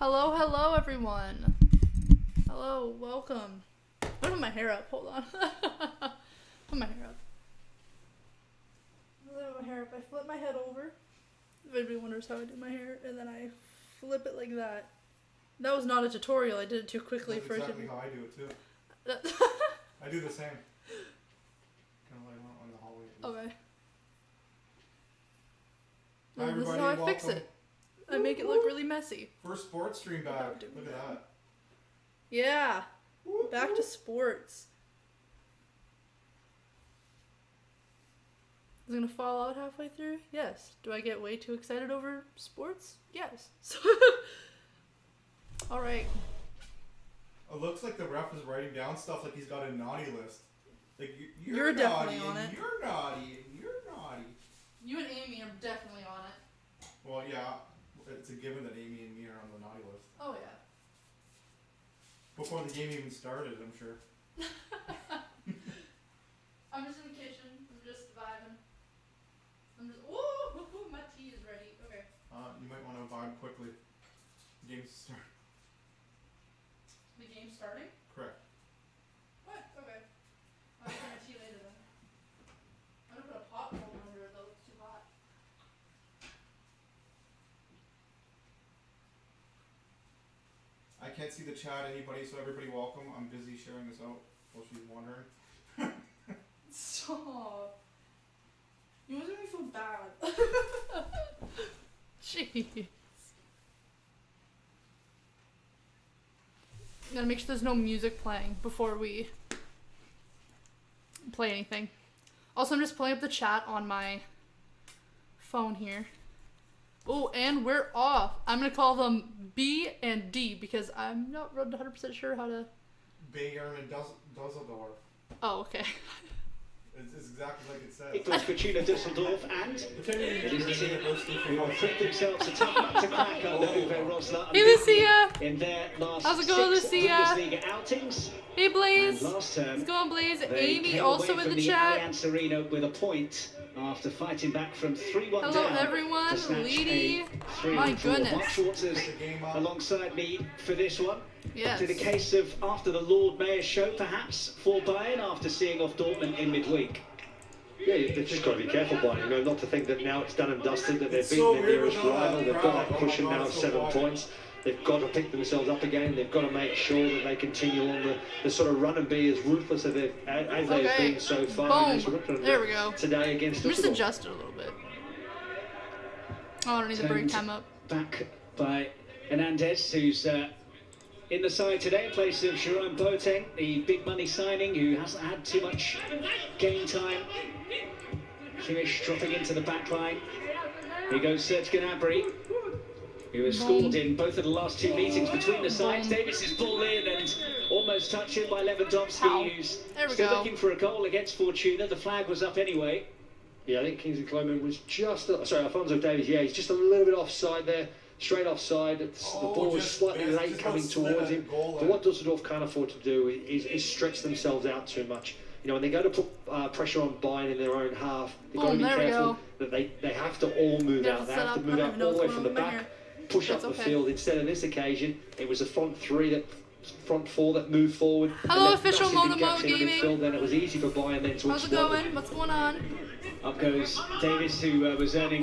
Hello, hello, everyone. Hello, welcome. I'm gonna put my hair up. Hold on. Put my hair up. I flip my head over. If anybody wonders how I do my hair, and then I flip it like that. That was not a tutorial. I did it too quickly. That's exactly how I do it too. I do the same. Kind of like on the hallway. Okay. Hi, This is everybody, how I welcome. fix it. I make it look really messy. First sports stream back. Without doing Look at that. Yeah. Back to sports. Is it gonna fall out halfway through? Yes. Do I get way too excited over sports? Yes. Alright. It looks like the ref is writing down stuff like he's got a naughty list. Like You're naughty, definitely on it. You're naughty, and you're naughty. You and Amy are definitely on it. Well, yeah, it's a given that Amy and me are on the naughty list. Oh yeah. Before the game even started, I'm sure. I'm just in the kitchen. I'm just vibing. Ooh, my tea is ready. Okay. You might want to vibe quickly. Game's start. The game's starting? Correct. What? Okay. I'll get my tea later then. I'm gonna put a pot holder under it though. It's too hot. I can't see the chat, anybody, so everybody welcome. I'm busy sharing this out while she's wondering. Stop. You always make me feel bad. Jeez. Gotta make sure there's no music playing before we play anything. Also, I'm just pulling up the chat on my phone here. Oh, and we're off. I'm gonna call them B and D because I'm not 100% sure how to. Bayern and Düsseldorf. Oh, okay. It's exactly like it says. It was Fortuna Düsseldorf and it is the team who have put themselves a tough nut to crack under Uwe Rosler Hey, Lucia. in their last How's it going, 6 Lucia? Bundesliga outings. Hey, Blaze. And last term, What's going, Blaze? they Amy came also away in from the chat. Allianz Arena with a point after fighting back from 3-1 Hello, down everyone. to snatch Leedy. a 3-1 My draw. goodness. Mark Schwartz's alongside me for this one. Yes. To the case of after the Lord Mayor's show, perhaps, for Bayern after seeing off Dortmund in midweek. Yeah, they've just got to be careful, Bayern, not to think that now it's done and dusted, that they've It's beaten so their weird nearest with all that rival, they've got that crowd. cushion Oh my now God, of it's so 7 wide. points. They've got to pick themselves up again. They've got to make sure that they continue on the sort of run and be as ruthless as they've been so far. Boom. There we go. Today against I'm just Düsseldorf. adjust it a little bit. Oh, I don't need the break time up. Back by Hernandez, who's in the side today in place of Jerome Boateng, the big money signing who hasn't had too much game time. Kimmich dropping into the back line. Here goes Serge Gnabry, who has scored in both of the last 2 meetings between the sides. Davis is ball in and almost touched in by Lewandowski, who's still looking for a goal against Fortuna. The flag was up anyway. Yeah, I think Kingsley Coman was just... Alphonso Davies, yeah, he's just a little bit offside there. Straight offside. The ball was slightly late coming towards him. But what Düsseldorf can't afford to do is stretch themselves out too much. When they go to put pressure on Bayern in their own half, they've got to be careful that they have to all move out. They have to move out all the way from the back, push up the field. Instead of this occasion, it was a front four that moved forward. Hello, official Monomo Gaming. Then it was easy for Bayern then to How's it going? What's going on? Up goes Davis, who was earning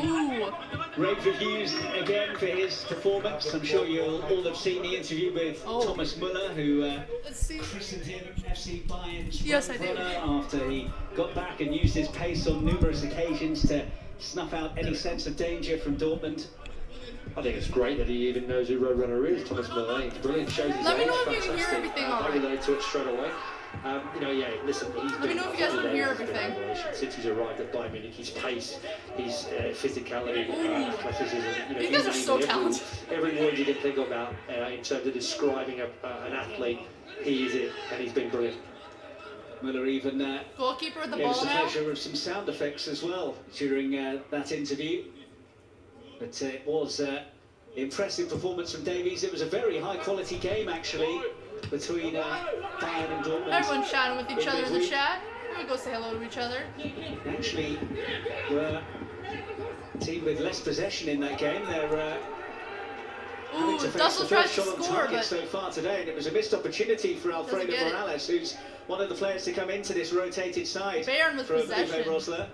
rave reviews again for his performance. I'm sure you'll all have seen the interview with Thomas Müller, who christened him FC Bayern's runner after he got back and used his pace on numerous occasions to snuff out any sense of danger from Dortmund. I think it's great that he even knows who Roadrunner is, Thomas Müller. It's brilliant. Shows his Let me age. know if you can hear Fantastic. everything all I right. relate to it straight away. Listen, he's Let me know if you guys can hear everything. Since he's arrived at Bayern Munich, his pace, his physicality, athleticism. You guys are so talented. Every word you can think about in terms of describing an athlete, he is it, and he's been brilliant. Müller even Goalkeeper with the gave us ball the now. pleasure of some sound effects as well during that interview. But it was impressive performance from Davies. It was a very high quality game actually between Bayern and Dortmund. Everyone's chatting with each other in the chat. We're gonna go say hello to each other. Actually, were a team with less possession in that game. They're having to to face the Dussel tries first to shot on score, target but so far today, and it was a missed opportunity for Alfredo get it. Morales, who's one of the players to come into this rotated side. Bayern with from possession. Uwe Rosler.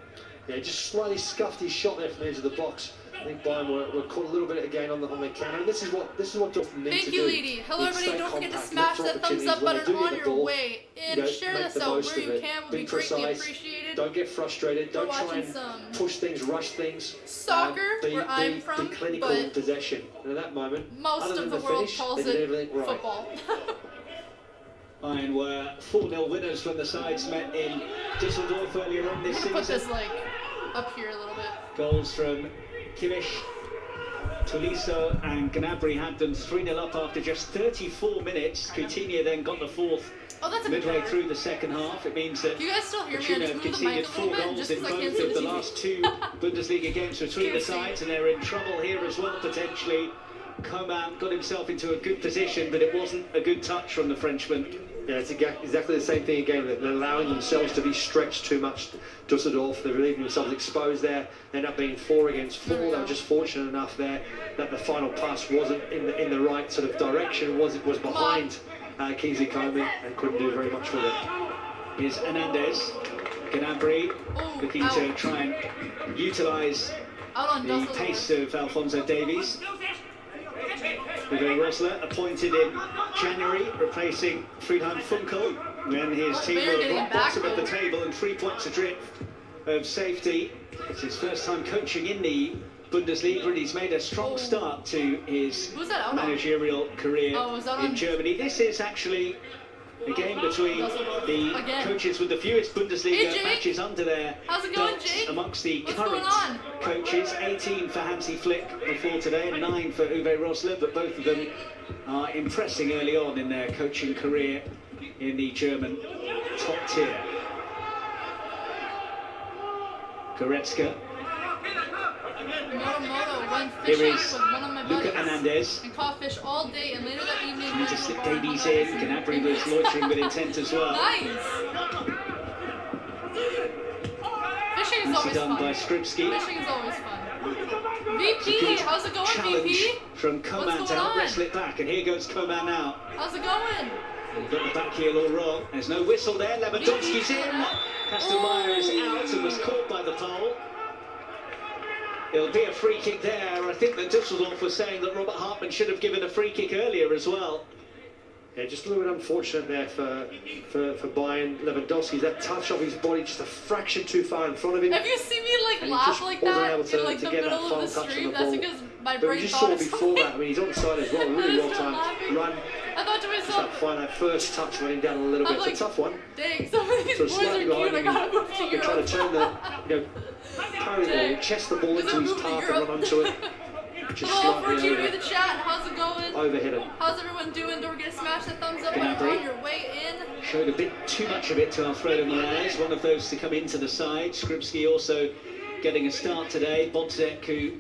Yeah, just slightly scuffed his shot there from the edge of the box. I think Bayern were caught a little bit again on the counter, and this is what Dortmund need Thank to you, do. Lady. Hello, Need to everybody. stay Don't forget to compact, smash look for that thumbs up opportunities when button they do on get the your ball. way and You know, share make this the out most where of you it. can. Would Be be greatly precise. appreciated. Don't get frustrated. Don't We're try watching and some push things, rush things. Soccer, where I'm be from, clinical in but possession. And at that moment, most other of than the world finish, calls they did it everything right. football. Bayern were 4-0 winners when the sides met in Düsseldorf earlier on this I'm gonna put season. this like up here a little bit. Goals from Kimmich, Tolisso and Gnabry had them 3-0 up after just 34 minutes. Coutinho then got the fourth Oh, that's a bit midway better. through the second half. It means that Do you guys still hear me? I Fortuna just have moved the mic conceded a 4 little bit goals just in because I can't both see of the the TV. last two Bundesliga games between Can't the see. sides, and they're in trouble here as well, potentially. Coman got himself into a good position, but it wasn't a good touch from the Frenchman. Yeah, it's exactly the same thing again. They're allowing themselves to be stretched too much. Düsseldorf, they're leaving themselves exposed there. They end up being 4 against 4. They were just fortunate enough there that the final pass wasn't in the right sort of direction. It was behind Kingsley Coman and couldn't do very much with it. Here's Hernandez. Gnabry Oh, looking out. to try and utilise Out on the Düsseldorf. pace of Alphonso Davies. Uwe Rosler appointed in January, replacing Friedhelm Funkel when his team Bayern were getting rock back, bottom of the though. table and 3 points adrift of safety. It's his first time coaching in the Bundesliga, and he's made a strong start to his Who's that out on? managerial career Oh, is that in on? Germany. This is actually a game between Düsseldorf. the Again. coaches with the fewest Bundesliga Hey, Jake. matches under their How's it going, belts Jake? amongst the What's current going on? coaches. 18 for Hansi Flick before today and 9 for Uwe Rosler, but both of them are impressing early on in their coaching career in the German top tier. Goretzka. Moto went Here fishing is with one of my Luka buddies Hernandez. and caught fish all day, and later that evening Trying went to to a slip bar and Davies hung out in. with Gnabry some was loitering with intent as well. Nice. Fishing is Nicely always done by fun. Skripski. Fishing is always fun. It's a VP, good how's it going, challenge VP? from Coman What's to going help on? wrestle it back, and here goes Coman now. How's it going? We've got the back heel all wrong. There's no whistle there. Lewandowski's in. Kastenmeier is out and was caught by the pole. It'll be a free kick there. I think that Düsseldorf was saying that Robert Hartmann should have given a free kick earlier as well. Yeah, just a little bit unfortunate there for Bayern. Lewandowski's that touch of his body just a fraction too far in front of him. Have you seen me like And he laugh just like wasn't that able to- in like to the get that middle of the final touch on stream? the That's ball. because my But we brain just thought saw of before something. that. I mean, he's onside as well. I Really just well started timed laughing. run. I thought to Just myself, that find that first touch letting down a little I'm bit. like, It's a tough one. dang, some of these So boys are slightly cute. behind I him. gotta move to They're trying Europe. to turn the, carry the ball, Dang. chest the ball Is into it his moving to path and Europe? run onto it. Just Hello, slightly Fortuna in the chat. How's it going? overhit it. How's everyone doing? Don't forget to smash that thumbs up button Gnabry. on your way in. Showed a bit too much of it to Alfredo Morales, one of those to come into the side. Skripski also getting a start today. Bodzek, who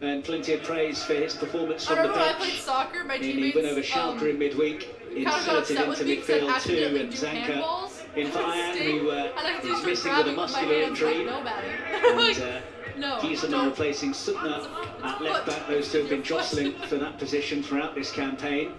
earned plenty of praise for his performance I from the remember when I bench. played soccer, my And he teammates went over Schalke in midweek, kind of got inserted upset with into me because I midfield too, accidentally and do Zanka handballs. in Bayern, who And I is just missing grab with a it with my muscular hands like injury. nobody. And Like, no, Gieselman don't. replacing Suttner at left back. Those two have been jostling for that position throughout this campaign.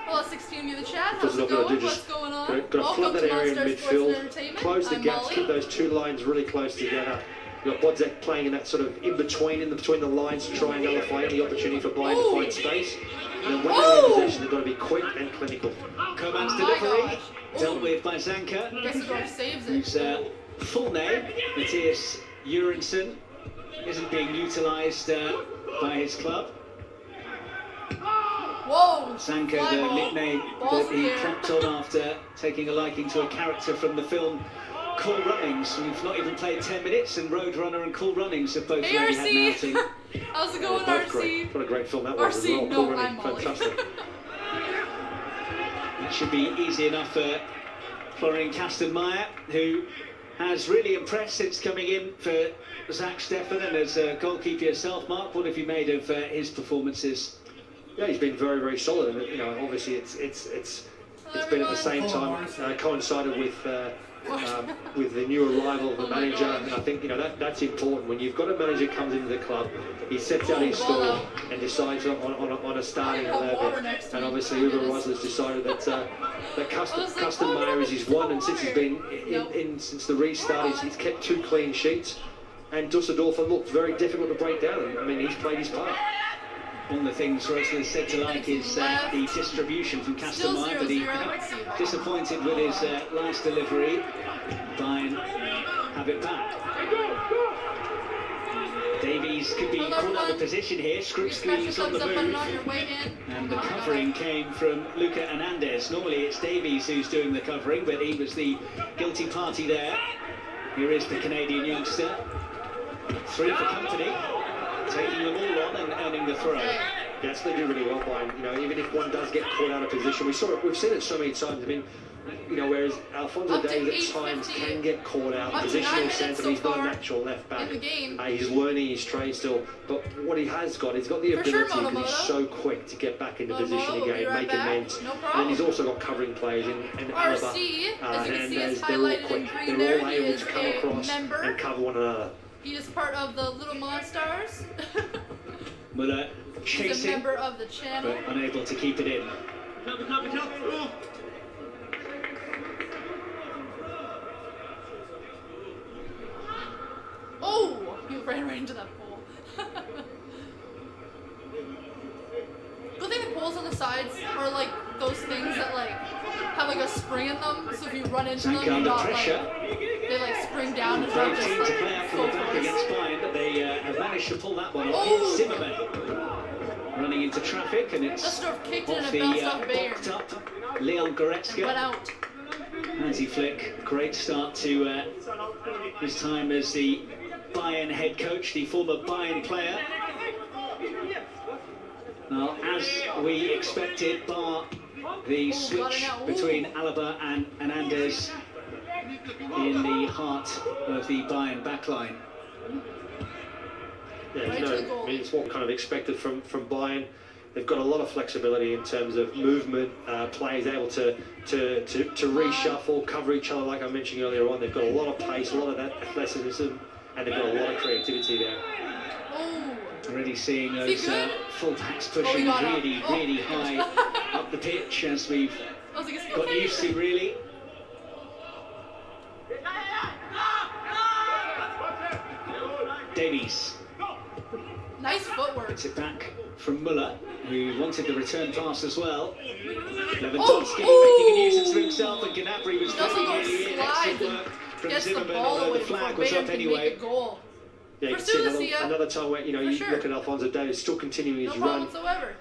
Well, 16 in the chat. How's Doesn't it know what to going? do, What's just going on? Got to Welcome flood that to area in Monster Sports and midfield, Entertainment. close the I'm gaps, Molly. keep those two lines really close together. You've got Bodzek playing in that sort of in between the lines to try and nullify any opportunity for Bayern to find space. And then when they're in possession, they've got to be quick and clinical. Coman's Oh my delivery, gosh. dealt with by Zanka, Düsseldorf saves it. whose full name, Matthias Jurgensen, isn't being utilised by his club. Whoa! Zanka, fly the ball. nickname Ball's that in he the air. propped on after taking a liking to a character from the film Cool Runnings. We've not even played 10 minutes, and Roadrunner and Cool Runnings have both Hey, already had an RC! outing. How's it going, Both RC? great. What a great film that was as RC, well. no, Cool running, I'm Molly. fantastic. That should be easy enough for Florian Kastenmeier, who has really impressed since coming in for Zach Steffen. And as a goalkeeper yourself, Mark, what have you made of his performances? Yeah, he's been very, very solid, and obviously it's been at the same time coincided with with the new arrival of the manager, and I think that's important. When you've got a manager comes into the club, he sets out his stall and decides on a starting 11. And obviously, Uwe Rosler's decided that Custom Mayer is his one, and since he's been in since the restart, he's kept 2 clean sheets. And Düsseldorf looked very difficult to break down. I mean, he's played his part. One of the things Rosler said to like is the distribution from Castellmeier, but he disappointed with his last delivery. Bayern have it back. Davies could be caught out of position here. Skripski's on the move. And the covering came from Luca Hernandez. Normally it's Davies who's doing the covering, but he was the guilty party there. Here is the Canadian youngster. 3 for company. Taking them all on and earning the throw. Yes, they do really well, Bayern. Even if one does get caught out of position, we've seen it so many times. I mean, whereas Alphonso Davies at times can get caught out, positional sense, and he's not a natural left back. He's learning his trade still, but what he's got the ability, because he's so quick to get back into position again, make amends. And then he's also got covering players in Alaba, Hernandez. They're all quick. They're all able to come across and cover one another. He is part of the Little Monstars. Muller chasing, he's a member of the channel, but unable to keep it in. Oh, he ran right into that pole. Good thing the poles on the sides are like those things that like have like a spring in them, so if you run into them, you're not like, they like spring down and Brave just team like to play out from the back against Bayern, but they have managed to pull that one off. Here's Zimmerman running into traffic, and it's Düsseldorf kicked it off and the it bounced off Bayern. boxed up Leon Goretzka. Went out. Hansi Flick, great start to his time as the Bayern head coach, the former Bayern player. Now, as we expected, bar the switch between Alaba and Hernandez in the heart of the Bayern backline. Yeah, it's what we kind of expected from Bayern. They've got a lot of flexibility in terms of movement, players able to reshuffle, cover each other like I mentioned earlier on. They've got a lot of pace, a lot of that athleticism, and they've got a lot of creativity there. Already seeing those full-backs pushing really high up the pitch, as we've got used to, really. Davies. Nice footwork. Gets it back from Muller, who wanted the return pass as well. Lewandowski making a nuisance of himself, and Gnabry was very nearly in. Excellent work from Zimmerman, although the flag was up anyway. Yeah, you can see another time where you look at Alphonso Davies still continuing his run.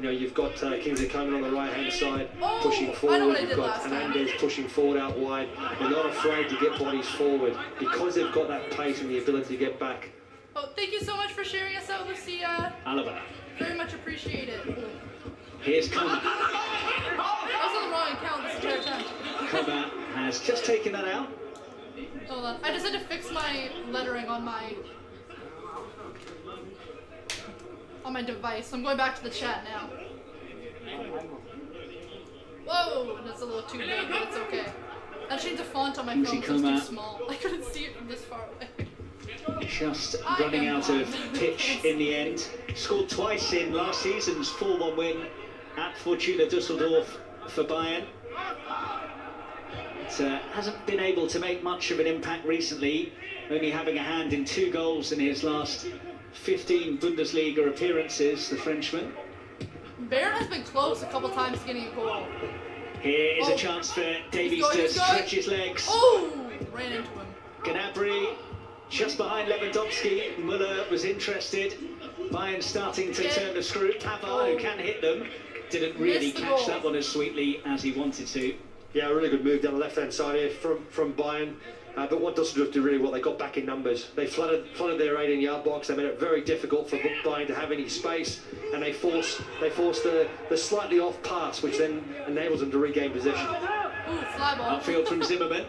You've got Kingsley Coman on the right hand side pushing forward. You've got Hernandez pushing forward out wide. They're not afraid to get bodies forward because they've got that pace and the ability to get back. Oh, thank you so much for sharing us out, Lucia. Alaba. Very much appreciated. Here's Coman. I was on the wrong account this entire time. Coman has just taken that out. Hold on. I just had to fix my lettering on my device. I'm going back to the chat now. Whoa, that's a little too big, but it's okay. I changed the font on my phone because it's too small. I couldn't see it from this far away. Just running out of pitch in the end. Scored twice in last season's 4-1 win at Fortuna Düsseldorf for Bayern. But hasn't been able to make much of an impact recently, only having a hand in 2 goals in his last 15 Bundesliga appearances, the Frenchman. Bayern has been close a couple times to getting a goal. Here is a chance for Davies to stretch his legs. Oh! Ran into him. Gnabry just behind Lewandowski. Muller was interested. Bayern starting to turn the screw. Pavard, who can hit them, didn't really catch that one as sweetly as he wanted to. Yeah, a really good move down the left-hand side here from Bayern. But what Düsseldorf did really well, they got back in numbers. They flooded their 18-yard box. They made it very difficult for Bayern to have any space, and they forced the slightly off pass, which then enables them to regain possession. Ooh, fly ball. Upfield from Zimmerman.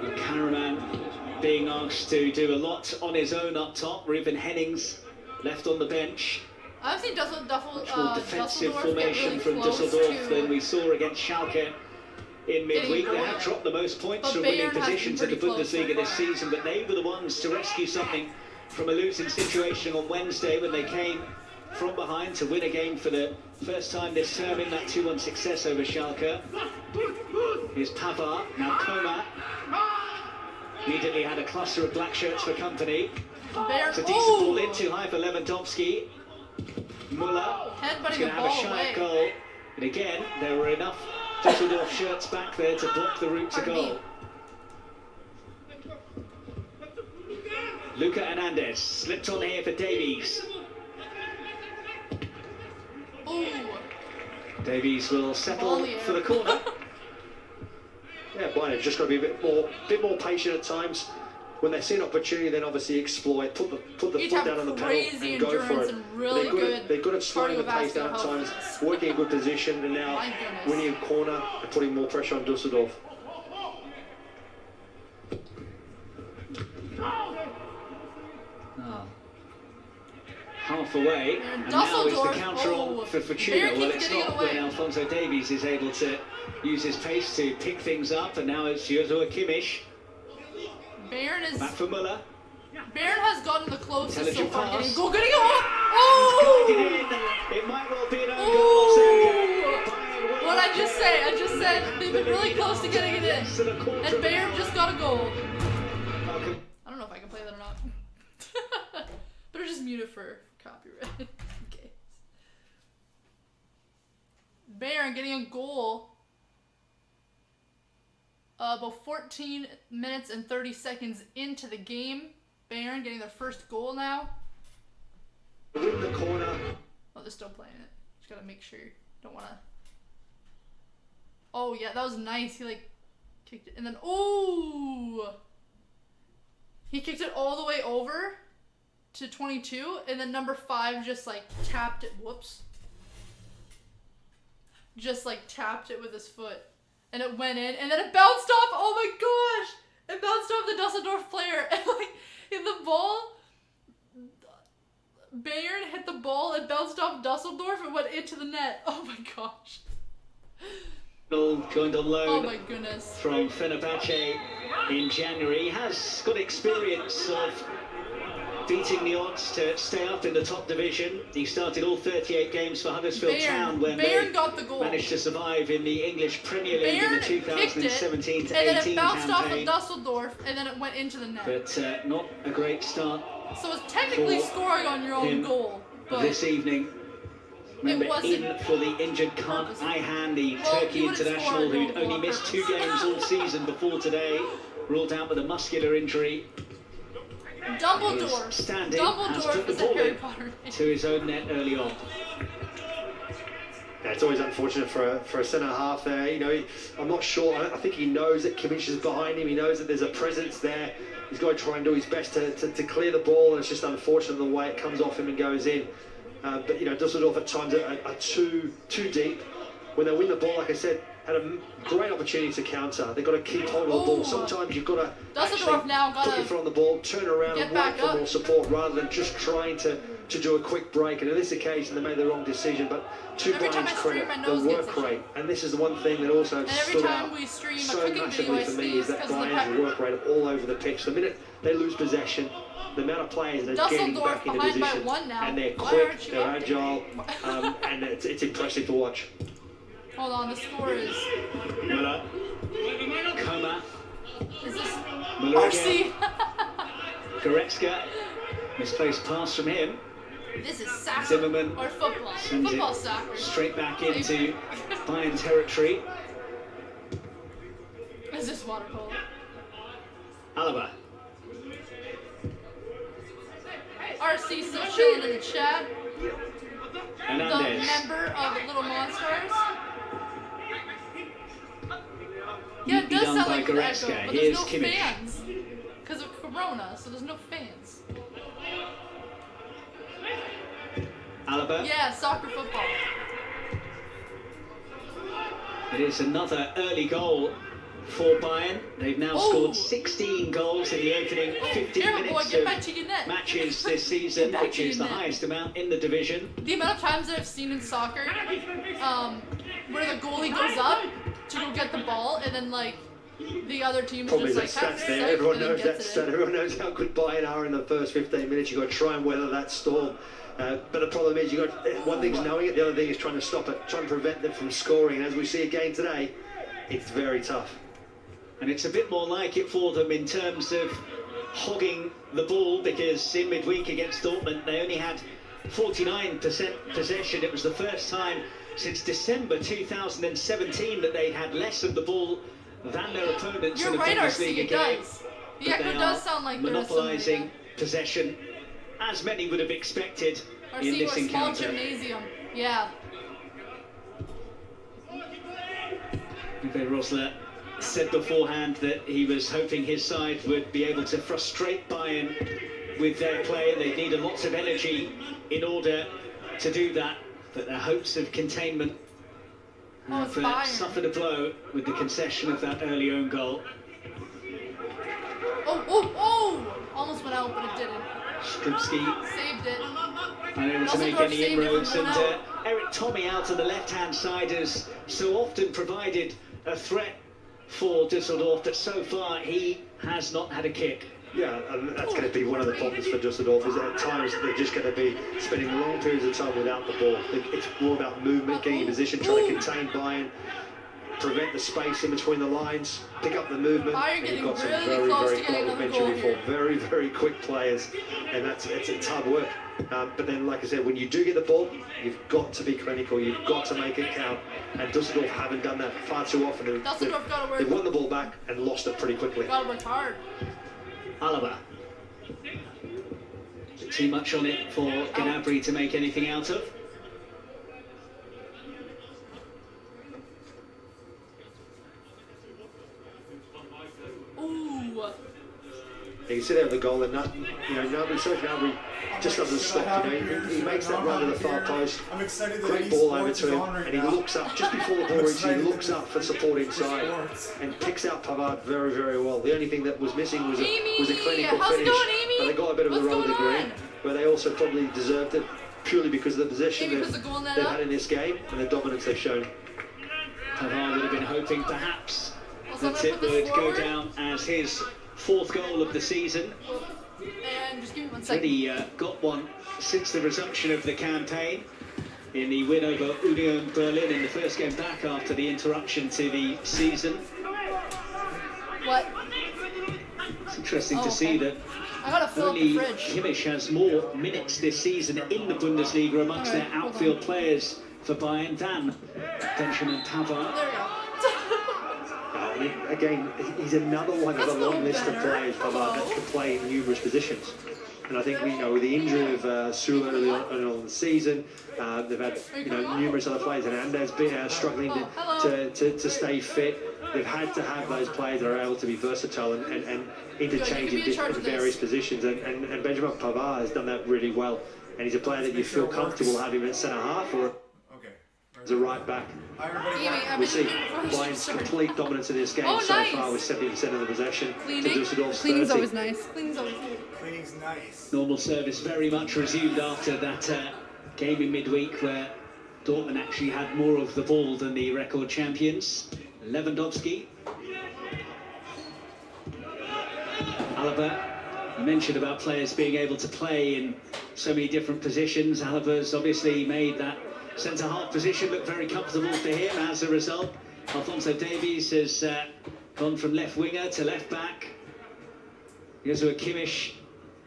And Karaman being asked to do a lot on his own up top. Ruben Hennings left on the bench. I've seen Much more defensive formation from Düsseldorf than we saw against Schalke in midweek. They have dropped the most points from winning positions in the Bundesliga this season, but they were the ones to rescue something from a losing situation on Wednesday when they came from behind to win a game for the first time this term in that 2-1 success over Schalke. Here's Pavard, now Koma. Immediately had a cluster of black shirts for company. It's a decent ball in, too high for Lewandowski. Muller is going to have a shy goal. And again, there were enough Düsseldorf shirts back there to block the route to goal. Luca Hernandez slipped on here for Davies. Davies will settle for the corner. Yeah, Bayern just got to be a bit more patient at times. When they see an opportunity, then obviously exploit, put the foot down on the pedal and go for it. They're good at slowing the pace down at times, working in good position, and now winning a corner and putting more pressure on Düsseldorf. Oh. Half away, and now is the counter on for Fortuna. Well, it's not when Alphonso Davies is able to use his pace to pick things up, and now it's Joshua Kimmich. Bayern is... Back for Muller. Bayern has gotten the closest so far. Pass. Getting a goal! Oh! It might well be an own goal. What I just say? I just said they've been really close to getting it in. And Bayern just got a goal. I don't know if I can play that or not. Better just mute it for copyright. Okay. Bayern getting a goal. About 14 minutes and 30 seconds into the game. Bayern getting their first goal now. Win the corner. Oh, they're still playing it. Just gotta make sure. Don't wanna. Oh yeah, that was nice. He like kicked it and then ooh. He kicked it all the way over to 22, and then number 5 just like tapped it. Whoops. Just like tapped it with his foot. And it went in, and then it bounced off. Oh my gosh! It bounced off the Düsseldorf player, and like in the ball, Bayern hit the ball. It bounced off Düsseldorf and went into the net. Oh my gosh! Joined on loan. Oh my goodness! From Fenerbahce in January, he has got experience of beating the odds to stay up in the top division. He started all 38 games for Huddersfield Town when they got the goal. Managed to survive in the English Premier League in the 2017 to 18 and then it bounced campaign. off of Düsseldorf, and then it went into the net. But not a great start. So it's technically scoring on your own goal. But this evening. Remember, in for the injured Kaan Ayhan, the Turkey international who'd only missed 2 games all season before today, ruled out with a muscular injury. Dumbledore has put the ball in to his own net early on. Yeah, it's always unfortunate for a centre half there. You know, I'm not sure. I think he knows that Kimmich is behind him. He knows that there's a presence there. He's got to try and do his best to clear the ball, and it's just unfortunate the way it comes off him and goes in. But you know, Düsseldorf at times are too deep. When they win the ball, like I said, had a great opportunity to counter. They've got to keep hold of the ball. Sometimes you've got to actually put your foot on the ball, turn around and wait for more support rather than just trying to do a quick break. And in this occasion, they made the wrong decision. But to Bayern's credit, the work rate. And this is the one thing that also stood out so massively for me is that Bayern's work rate all over the pitch. The minute they lose possession, the amount of players they're getting back into position, and they're quick, they're agile, and it's impressive to watch. Hold on, the score is... Muller. Koma. Is this... Muller RC? Goretzka. Misplaced pass from him. This is soccer. Zimmerman. Or football. Sends football soccer. Straight back into Bayern territory. Is this water polo? Alaba. RC still chilling in the chat. Hernandez. The member of Little Monsters. Yeah, it does sound like an echo, but there's no fans. Because of Corona, so there's no fans. Alaba. Yeah, soccer football. It is another early goal for Bayern. They've now scored 16 goals in the opening 15 minutes of matches this season, which is the highest amount in the division. The amount of times that I've seen in soccer, where the goalie goes up to go get the ball, and then like the other team is Problem is just that like, stats there. Everyone knows that stat. Everyone knows how good Bayern are in the first 15 minutes. You've got to try and weather that storm. But the problem is, you got one thing's knowing it, the other thing is trying to stop it, trying to prevent them from scoring. And as we see again today, it's very tough. And it's a bit more like it for them in terms of hogging the ball, because in midweek against Dortmund they only had 49% possession. It was the first time since December 2017 that they had less of the ball than their opponents in a Bundesliga game. Yeah, it does sound like monopolising possession, as many would have expected in this encounter. Small gymnasium. Yeah. Uwe Rosler said beforehand that he was hoping his side would be able to frustrate Bayern with their play. They needed lots of energy in order to do that, but their hopes of containment have suffered a blow with the concession of that early own goal. Oh! Almost went out, but it didn't. Strupski saved it. Unable to make any inroads, and Eric Tommy out on the left-hand side has so often provided a threat for Düsseldorf, but so far he has not had a kick. Yeah, and that's going to be one of the problems for Düsseldorf, is that at times they're just going to be spending long periods of time without the ball. It's more about movement, getting in position, trying to contain Bayern, prevent the space in between the lines, pick up the movement. Bayern getting got some really close to getting like we another mentioned goal before, here. very, very quick players, and it's hard work. But then, like I said, when you do get the ball, you've got to be clinical, you've got to make it count, and Düsseldorf haven't done that far too often. They've won the ball back and lost it pretty quickly. Gotta work hard. Alaba. Too much on it for Gnabry to make anything out of. Ooh. You can see there the goal, and Gnabry just doesn't stop. He makes that run to the far post. Great ball over to him, and he looks up just before the ball reaches. He looks up for support inside and picks out Pavard very, very well. The only thing that was missing was a clinical finish. But they got a bit of a roll of the green, but they also probably deserved it purely because of the possession they've had in this game and the dominance they've shown. Pavard would have been hoping perhaps that it would go down as his fourth goal of the season. And just give me 1 second. Already got one since the resumption of the campaign in the win over Union Berlin in the first game back after the interruption to the season. What? It's interesting to see that I gotta fill up only the fridge. Kimmich has more minutes this season in the Bundesliga amongst their outfield players for Bayern than Benjamin Pavard. There we go. Again, he's another one of a long list of players that can play in numerous positions. And I think with the injury of Sula early on in the season, they've had numerous other players, and Andes been struggling to stay fit. They've had to have those players that are able to be versatile and interchange in various positions. And Benjamin Pavard has done that really well. And he's a player that you feel comfortable having at centre half or as a right back. We see Bayern's complete dominance in this game so far with 70% of the possession to Düsseldorf's 30%. Cleaning's always nice. Cleaning's nice. Normal service very much resumed after that game in midweek where Dortmund actually had more of the ball than the record champions. Lewandowski. Alaba. You mentioned about players being able to play in so many different positions. Alaba's obviously made that centre-half position look very comfortable for him. As a result, Alphonso Davies has gone from left winger to left back. Joshua Kimmich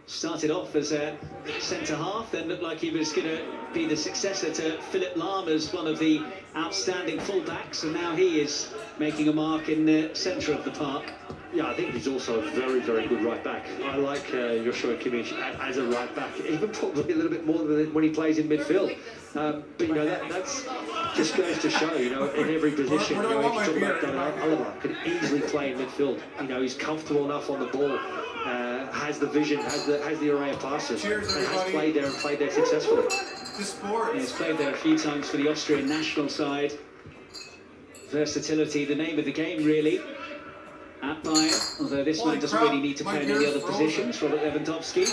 started off as a centre-half, then looked like he was going to be the successor to Philipp Lahm as one of the outstanding full-backs, and now he is making a mark in the centre of the park. Yeah, I think he's also a very, very good right back. I like Joshua Kimmich as a right back, even probably a little bit more than when he plays in midfield. But that's just goes to show, in every position. If you talk about Alaba, could easily play in midfield. He's comfortable enough on the ball, has the vision, has the array of passes, and has played there successfully. He's played there a few times for the Austrian national side. Versatility, the name of the game, really. At Bayern, although this man doesn't really need to play in any other positions, Robert Lewandowski.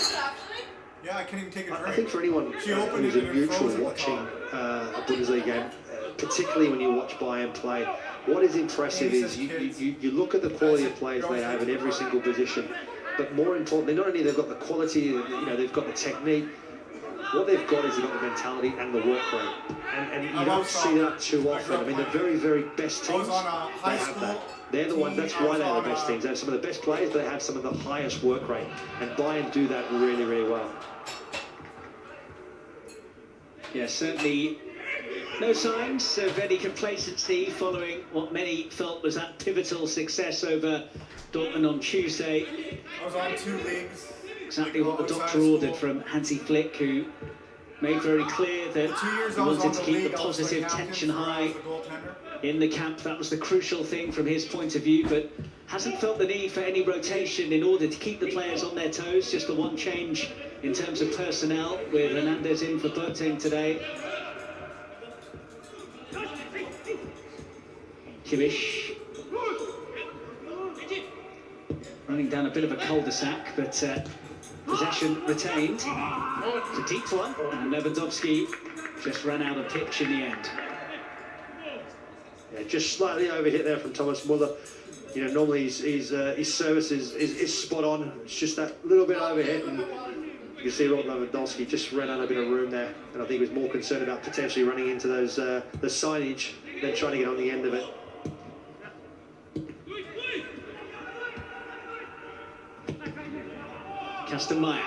Yeah, I can't even take a drink. I think for anyone who's a neutral watching a Bundesliga game, particularly when you watch Bayern play, what is impressive is you look at the quality of players they have in every single position, but more importantly, not only they've got the quality, you know, they've got the technique, what they've got is they've got the mentality and the work rate. And you don't see that too often. I mean, the very, very best teams, they have that. They're the ones, that's why they're the best teams. They have some of the best players, but they have some of the highest work rate. And Bayern do that really, really well. Yeah, certainly no signs of any complacency following what many felt was that pivotal success over Dortmund on Tuesday. I was on 2 leagues. Exactly what the doctor ordered from Hansi Flick, who made very clear that he wanted to keep the positive tension high in the camp. That was the crucial thing from his point of view, but hasn't felt the need for any rotation in order to keep the players on their toes. Just the one change in terms of personnel, with Hernandez in for Boateng today. Kimmich running down a bit of a cul-de-sac, but possession retained. It's a deep one, and Lewandowski just ran out of pitch in the end. Yeah, just slightly overhit there from Thomas Muller. You know, normally his service is spot on. It's just that little bit overhit, and you can see Robert Lewandowski just ran out a bit of room there, and I think he was more concerned about potentially running into those the signage than trying to get on the end of it. Kastenmeier.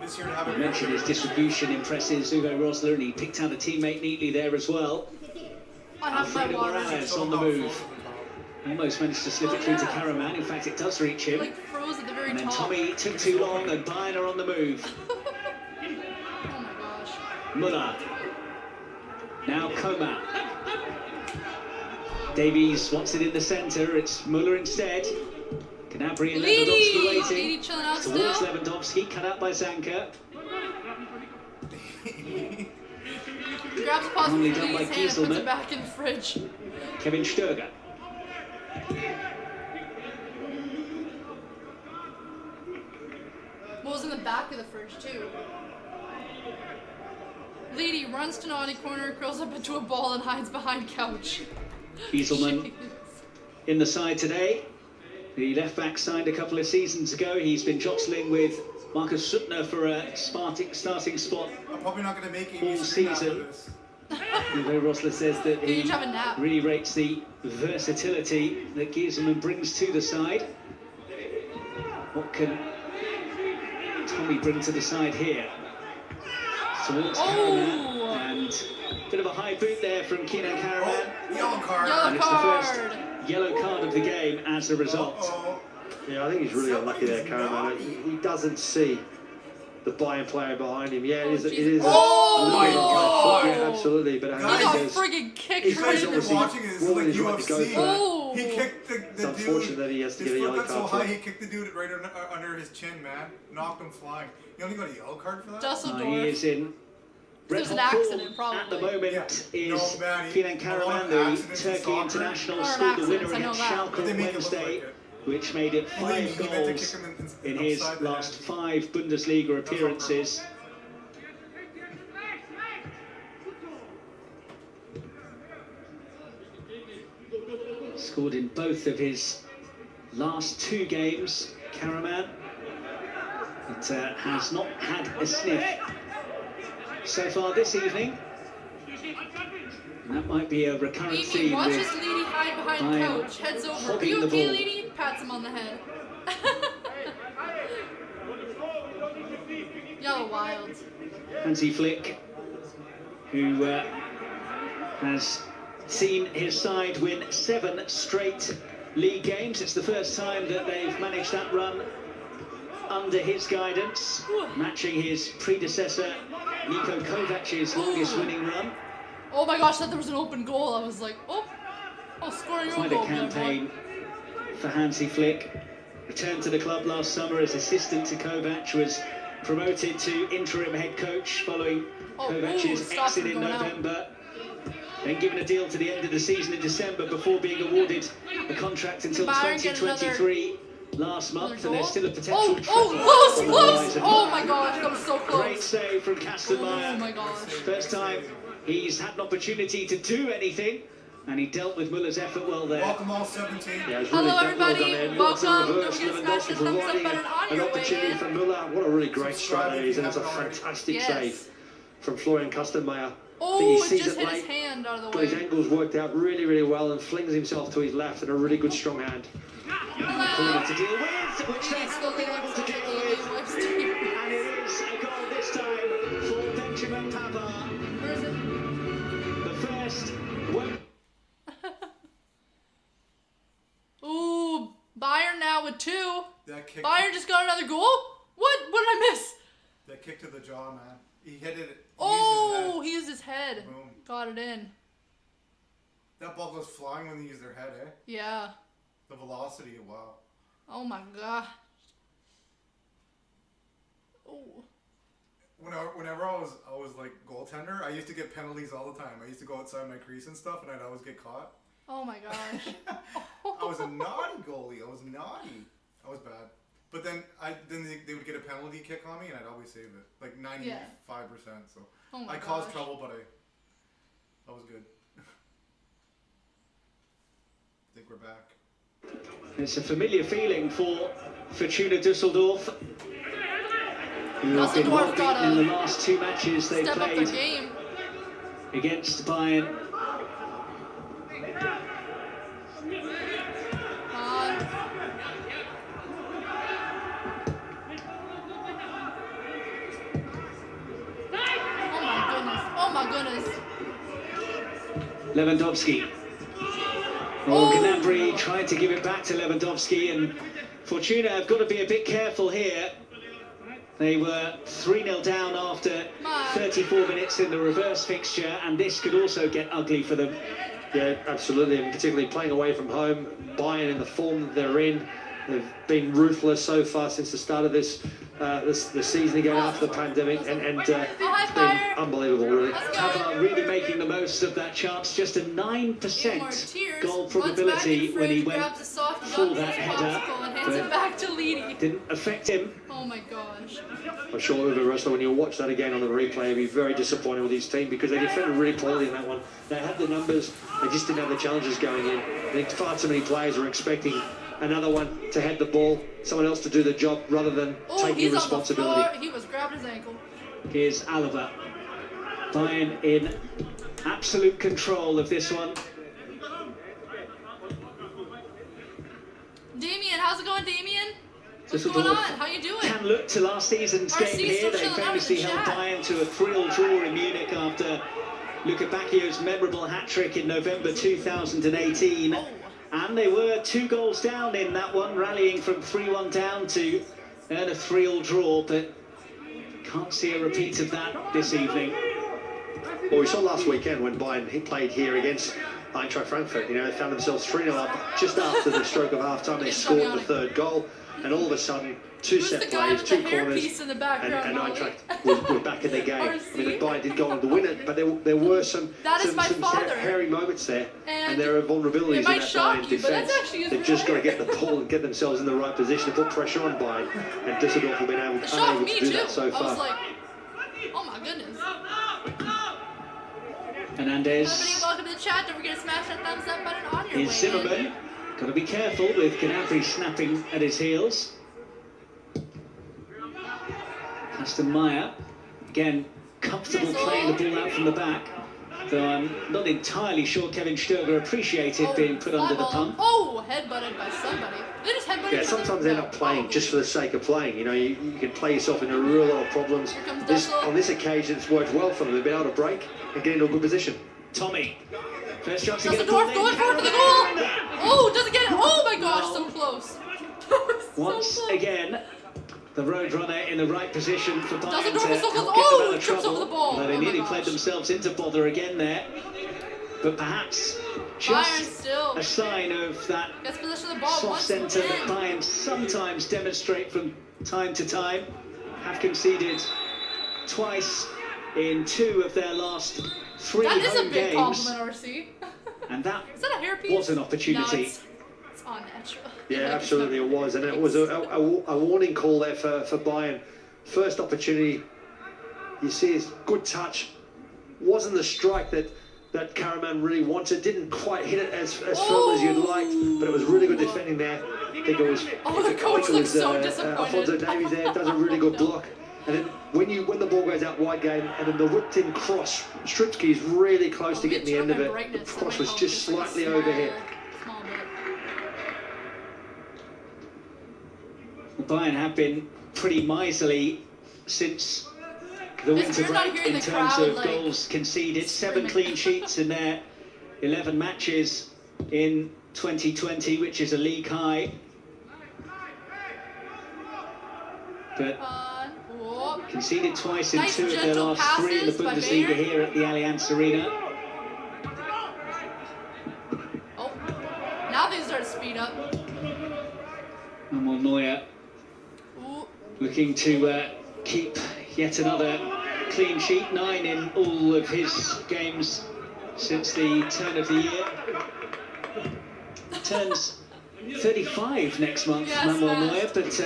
I mentioned his distribution impresses Uwe Rosler, and he picked out a teammate neatly there as well. Alfredo Morales on the move. Almost managed to slip it through to Karaman. In fact, it does reach him. Like froze at the very and then top. Tommy took too long, and Bayern are on the move. Oh my gosh. Muller. Now Coman. Davies wants it in the centre. It's Muller instead. Gnabry and Lewandowski waiting chilling out towards still. Lewandowski, cut out by Zanka. Grabs pause Only with done by his hand, puts Gieselman. it back in the fridge. Kevin Stöger. What was in the back of the fridge too? Lady runs to naughty corner, curls up into a ball and hides behind couch. Gieselman Jeez. in the side today. The left back signed a couple of seasons ago. He's been jostling with Marcus Suttner for a starting spot I'm probably not going to make all season. Uwe Rosler says that You he need to have a nap. really rates the versatility that Gieselman brings to the side. What can Tommy bring to the side here? Towards Karaman, and a bit of a high boot there from Kenan Karaman. Yellow card. Yellow And it's the first card. yellow card of the game as a result. Yeah, I think he's really unlucky there, Karaman. He doesn't see the Bayern player behind him. Yeah, it is. Oh my God. Yeah, absolutely. But He got Hernandez, friggin' kicked he's right in the obviously watching it, it's woman like is right to go UFC. for it. Oh! He kicked the It's dude. unfortunate that he has to His get a foot yellow got so card for high, it. he kicked the dude right under his chin, man. Knocked him flying. He only got a yellow card for that? Dusseldorf. He is in There's red an hot accident, form at the probably. moment. Yeah. Is No, man, Kenan a lot Karaman, of the accidents in Turkey soccer. international, There are scored the winner accidents, I know against that. Schalke But they on make it look Wednesday, like it. which made it 5 He meant to goals kick him in his upside the last head. 5 Bundesliga appearances. Scored in both of his last 2 games, Karaman. But has not had a sniff so far this evening. And that might be a recurrent Lady theme watches with Lady hide behind Bayern couch, heads over. Are hogging you the okay, ball. Lady? Pats him on the head. Yellow Wilds. Hansi Flick, who has seen his side win 7 straight league games. It's the first time that they've managed that run under his guidance, matching his predecessor Niko Kovac's longest winning run. Oh my gosh, I thought there was an open goal. I was like, oh, score your own Quite a goal. campaign for Hansi Flick. Returned to the club last summer as assistant to Kovac, was promoted to interim head coach following Kovac's stop exit him in going out. November. Then given a deal to the end of the season in December before being awarded a contract until Bayern get 2023 last month, Another and there's goal? still a potential Oh, triple close, on the close! horizon. Oh my gosh, that was so Great close. save from Oh Kastenmeier. my gosh. First time he's had an opportunity to do anything, and he dealt with Muller's effort well there. Welcome all 17. Yeah, it's Hello, well done everybody. there. Welcome. Lots of Don't reverse, forget to smash the Lewandowski thumbs up providing button on an your way opportunity in. for Muller. What a really great strike that is, and it's a Subscribe if you haven't fantastic Yes. save from Florian Kastenmeier. Oh, it sees just hit late, his hand out of the got his way. angles worked out really, really well, and flings himself to his left, and a really good strong hand. Corner to deal with, which they He's haven't been able to deal with. And it is a goal this time for Benjamin Pavard. Where is it? The first one. Ooh, Bayern now with 2. That kick, Bayern just got another goal? What? What did I miss? that kick to the jaw, man. He hit it. Oh, he used his head. Boom. Got it in. That ball goes flying when they use their head, eh? Yeah. The velocity, wow. Oh my god. Oh. Whenever I was like goaltender, I used to get penalties all the time. I used to go outside my crease and stuff, and I'd always get caught. Oh my gosh. I was a naughty goalie. I was naughty. I was bad. But then they would get a penalty kick on me, and I'd always save it, like 95%. So Oh my I caused gosh. trouble, but I was good. I think we're back. It's a familiar feeling for Fortuna Düsseldorf, who have been Düsseldorf well got beaten in a the last 2 matches they Step up their played game. against Bayern. On. Oh my goodness. Lewandowski. Oh, Gnabry tried to give it back to Lewandowski, and Fortuna have got to be a bit careful here. They were 3-0 down after 34 minutes in the reverse fixture, and this could also get ugly for them. Yeah, absolutely, and particularly playing away from home. Bayern in the form that they're in, they've been ruthless so far since the start of this season again after the pandemic, and it's been unbelievable, really. Pavard really making the most of that chance. Just a 9% goal probability when he went for that header, and hands it back to Leedy. didn't affect him. Oh my gosh. I'm sure Uwe Rösler, when you watch that again on the replay, he'll be very disappointed with his team because they defended really poorly in that one. They had the numbers, they just didn't have the challenges going in. I think far too many players were expecting another one to head the ball, someone else to do the job rather than taking he's responsibility. on the floor. He was grabbing his ankle. Here's Alaba. Bayern in absolute control of this one. Damien, how's it going, Damien? What's Düsseldorf going on? How you doing? Can look to last season's game RC's here. still They chilling out in famously the held chat. Bayern to a 3-3 draw in Munich after Luca Bacchio's memorable hat-trick in November 2018. And they were 2 goals down in that one, rallying from 3-1 down to earn a 3-3 draw, but can't see a repeat of that this evening. Well, we saw last weekend when Bayern played here against Eintracht Frankfurt. You know, they found themselves 3-0 up just after the stroke of half-time. They scored the 3rd goal, and all of a sudden, 2 Who's set the guy plays, with 2 the corners, hairpiece in the background, and Molly? Eintracht were back in the game. I mean, the RC? Bayern did go on to win it, but there were some my father. hairy moments there, And and there are vulnerabilities it in might that shock Bayern you, but that's defence. actually his They've real just got to hair. get the ball and get themselves in the right position to put pressure on Bayern, and Düsseldorf have been It shocked unable me to do too. that so I was far. like, oh my goodness. Hernandez. Everybody, welcome to the chat. Don't forget to smash that thumbs up button on your way Is Zimmerman. in. Got to be careful with Gnabry snapping at his heels. Kastenmeier, again, comfortable playing the ball out from the back. Though I'm not entirely sure Kevin Sturger appreciated being put under the pump. Oh, headbutted by somebody. They just headbutted Yeah, each other? sometimes they're not playing just for the sake of playing. You know, you can play yourself into a real lot of problems. Here comes Dussel. On this occasion, it's worked well for them. They've been able to break and get into a good position. Tommy, first chance to get a ball. Düsseldorf going for the goal. Oh, doesn't get it. Oh my gosh, so close. So Once close. again, the Roadrunner in the right position for Bayern to Düsseldorf is so help close. get Oh, them out of trips over trouble. the ball. Though they Oh my nearly played gosh. themselves into bother again there. But perhaps Bayern just still a sign of that gets possession of the ball soft once centre that again. Bayern sometimes demonstrate from time to time. Have conceded twice in 2 of their last 3 That is a home big games. compliment, RC. And that Is that a hairpiece? was an opportunity. No, It's unnatural. Yeah, absolutely it was. And it was a warning call there for Bayern. First opportunity, you see his good touch. Wasn't the strike that Karaman really wanted. Didn't quite hit it as firm as you'd liked, but it was really good defending there. I think it was. The coach looks so disappointed. Alphonso Davies there does a really good block. And then when the ball goes out wide game, and then the whipped-in cross, Stripsky's really close to getting the end of it. The cross was just slightly overhead. Bayern have been pretty miserly since the winter break in terms of goals conceded. 7 clean sheets in their 11 matches in 2020, which is a league high. But conceded twice in 2 of their last 3 in the Bundesliga here at the Allianz Arena. Oh, now they start to speed up. AMYAMOR Neuer looking to keep yet another clean sheet. 9 in all of his games since the turn of the year. Turns 35 next month, AMYAMOR Neuer, but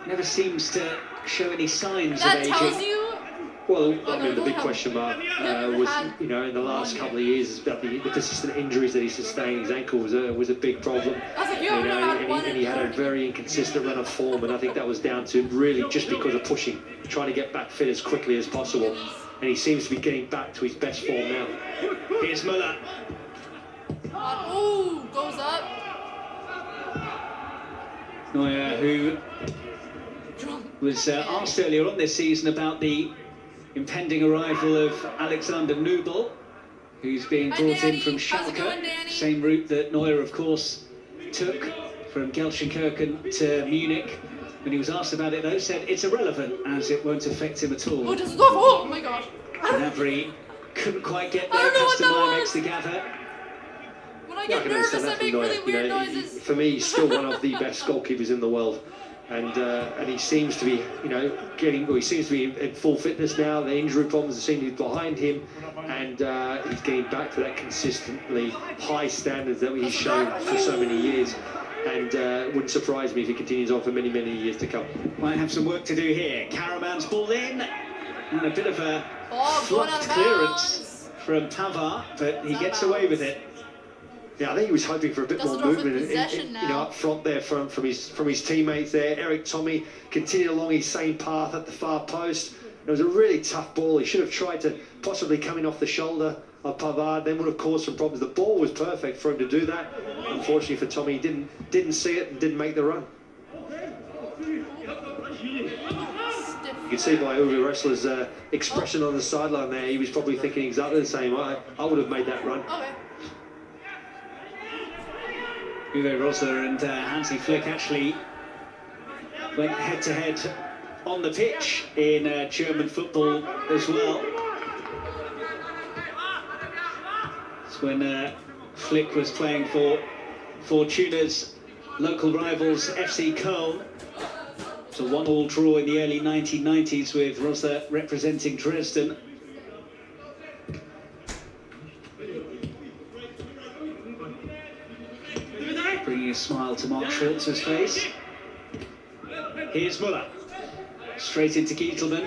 never seems to show any signs of aging. That tells you. Well, I mean, the big question mark was, you know, in the last couple of years, is about the persistent injuries that he sustained. His ankle was a big problem. I was like, you know, and he had a very inconsistent run of form, and I think that was down to really just because of pushing, trying to get back fit as quickly as possible. And he seems to be getting back to his best form now. Here's Müller. Ooh, goes up. Neuer, who was asked earlier on this season about the impending arrival of Alexander Nubel, who's being brought in from Schalke, same route that Neuer, of course, took from Gelsenkirchen to Munich. When he was asked about it, though, said it's irrelevant as it won't affect him at all. Oh, Düsseldorf! Oh my gosh! Gnabry couldn't quite get there. Customirex together. When I get nervous, I make really weird noises. For me, he's still one of the best goalkeepers in the world. And he seems to be, you know, he seems to be in full fitness now. The injury problems seem to be behind him, and he's getting back to that consistently high standards that he's shown for so many years. And wouldn't surprise me if he continues on for many, many years to come. Might have some work to do here. Karaman's ball in, and a bit of a fluffed clearance from Pavard, but he gets away with it. Yeah, I think he was hoping for a bit more movement, you know, up front there from his teammates there. Eric Tommy continued along his same path at the far post. It was a really tough ball. He should have tried to possibly come in off the shoulder of Pavard. Then would have caused some problems. The ball was perfect for him to do that. Unfortunately for Tommy, he didn't see it and didn't make the run. You can see by Uwe Ressler's expression on the sideline there. He was probably thinking exactly the same. I would have made that run. Okay. Uwe Rosler and Hansi Flick actually went head-to-head on the pitch in German football as well. It's when Flick was playing for Fortuna's local rivals FC Köln. It's a 1-1 draw in the early 1990s with Rosler representing Dresden. Bringing a smile to Mark Schulz's face. Here's Müller. Straight into Gieselmann.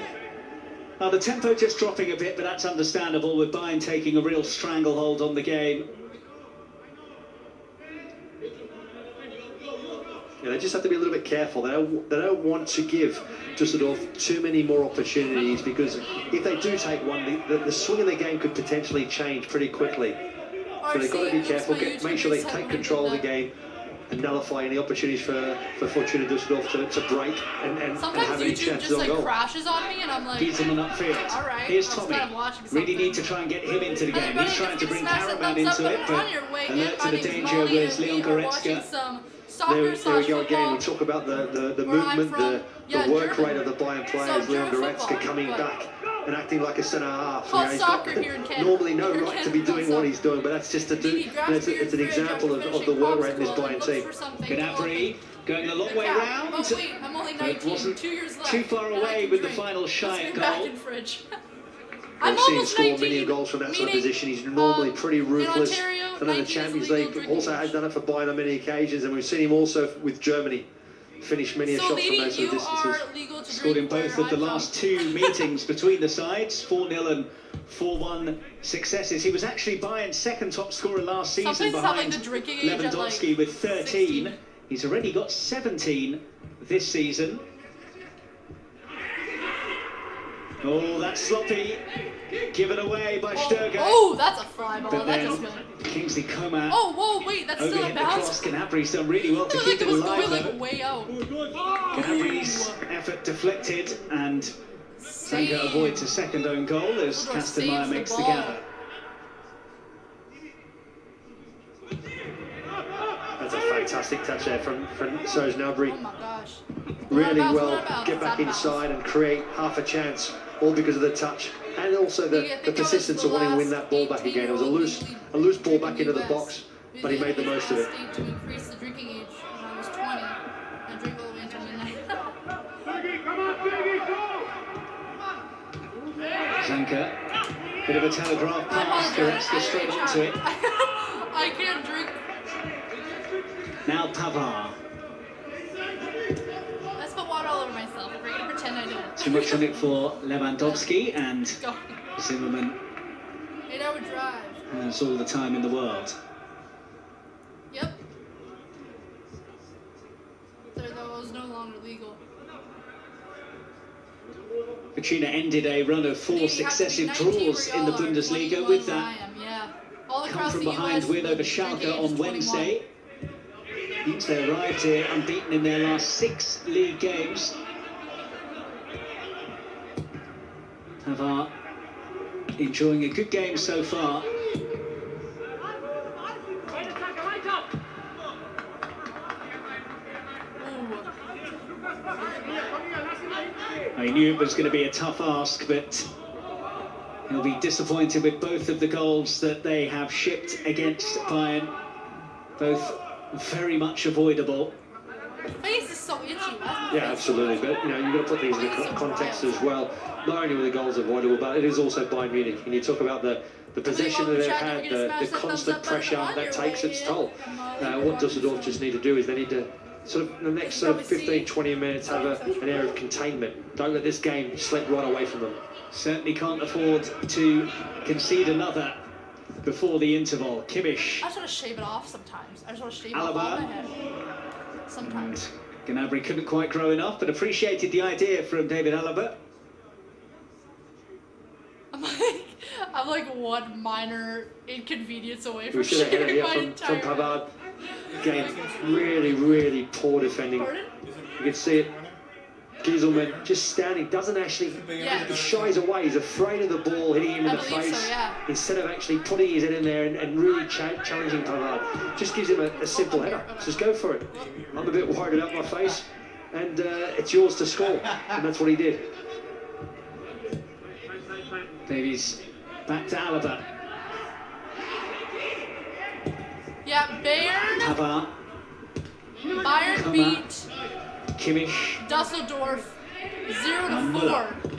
Now the tempo just dropping a bit, but that's understandable with Bayern taking a real stranglehold on the game. Yeah, they just have to be a little bit careful. They don't want to give Düsseldorf too many more opportunities, because if they do take one, the swing of the game could potentially change pretty quickly. So they've got to be careful, make sure they take control of the game and nullify any opportunities for Fortuna Düsseldorf to break and have any chances on goal. Crashes on me and I'm like, Gieselmann upfield. All right, here's Tommy. Really need to try and get him into the game. He's trying to bring Karaman into it, but alert to the danger was Leon Goretzka. There we go again. We talk about the movement, the work rate of the Bayern players. Leon Goretzka coming back and acting like a centre half. You know, he's got normally no right to be doing what he's doing, but that's just it's an example of the work rate in this Bayern team. Gnabry going a long way round. Oh wait, I'm only 19, It wasn't 2 years left. too far away with the final shy goal. I'm We've seen him almost score 19. many goals from that sort of Meaning, position. He's normally pretty ruthless. Ontario, And then the 19 is Champions legal League drinking also age. has done it for Bayern on many occasions, and we've seen him also with Germany finish many So, shots from Lady, those sort you of distances. are legal to Scored in drink both where of the I'm last from. 2 meetings between the sides, 4-0 and 4-1 successes. He was actually Bayern's second top scorer last season Some places have, like, behind the drinking age at, Lewandowski like, with 13. 16. He's already got 17 this season. Oh, that's sloppy. Given away by Sturger. Oh, that's a fly ball. But That then just went. Kingsley Coman Oh, whoa, wait, that's still a overhit the cross. bounce. Gnabry's done really well to It looked like keep it it was alive, going though. like way out. Gnabry's effort deflected, and Sanka Save. avoids a second own goal as Düsseldorf Kastenmeier saves the makes the ball. gather. That's a fantastic touch there from Serge Gnabry. Oh my gosh. Really Bounce, well bounce, get back out of bounds. inside and create half a chance, all because of the touch and also I the think it was persistence the of wanting to win last that ball back again. It was a loose 18-year-old ball back into the US. box, but he made the most of it. State to increase the drinking age when I was 20 and drink all the way until midnight. Sanka, bit of a telegraph pass, Goretzka straight onto it. I can't drink. Now Pavard. Let's put water all over myself. We're gonna pretend I don't. Too much on it for Lewandowski, and Go. Zimmerman 8-hour drive. has all the time in the world. Yep. There, though, was no longer legal. Fortuna ended a run of 4 successive draws in the Bundesliga with that All come across from the behind US, win over the drinking Schalke age is on 21. Wednesday. Means they arrived here unbeaten in their last 6 league games. Pavard enjoying a good game so far. I knew it was going to be a tough ask, but he'll be disappointed with both of the goals that they have shipped against Bayern. Both very much avoidable. Face is so itchy. Yeah, absolutely. But you've got to put these in the context as well. Not only were the goals avoidable, but it is also Bayern Munich. And you talk about the possession that they've had, the constant pressure that takes its toll. What Düsseldorf just need to do is they need to sort of in the next sort of 15-20 minutes have an area of containment. Don't let this game slip right away from them. Certainly can't afford to concede another before the interval. Kimmich. I just want to shave it off sometimes. I just want to shave it off Alaba. my head. Sometimes. Gnabry couldn't quite grow enough, but appreciated the idea from David Alaba. I'm like one minor inconvenience away We from should have had shaving it my from entire Pavard. Again, really, really poor defending. Pardon? You can see it. Gieselman just standing, doesn't actually, Yeah. he shies away, he's afraid of the ball hitting him in I the believe so, face. yeah. Instead of actually putting his head in there and really challenging Pavard. Just gives him a simple header. Just go for it. I'm a bit worried about my face, and it's yours to score. And that's what he did. Davies back to Alaba. Yeah, Pavard. Bayern Come beat Kimmich. Dusseldorf 0-4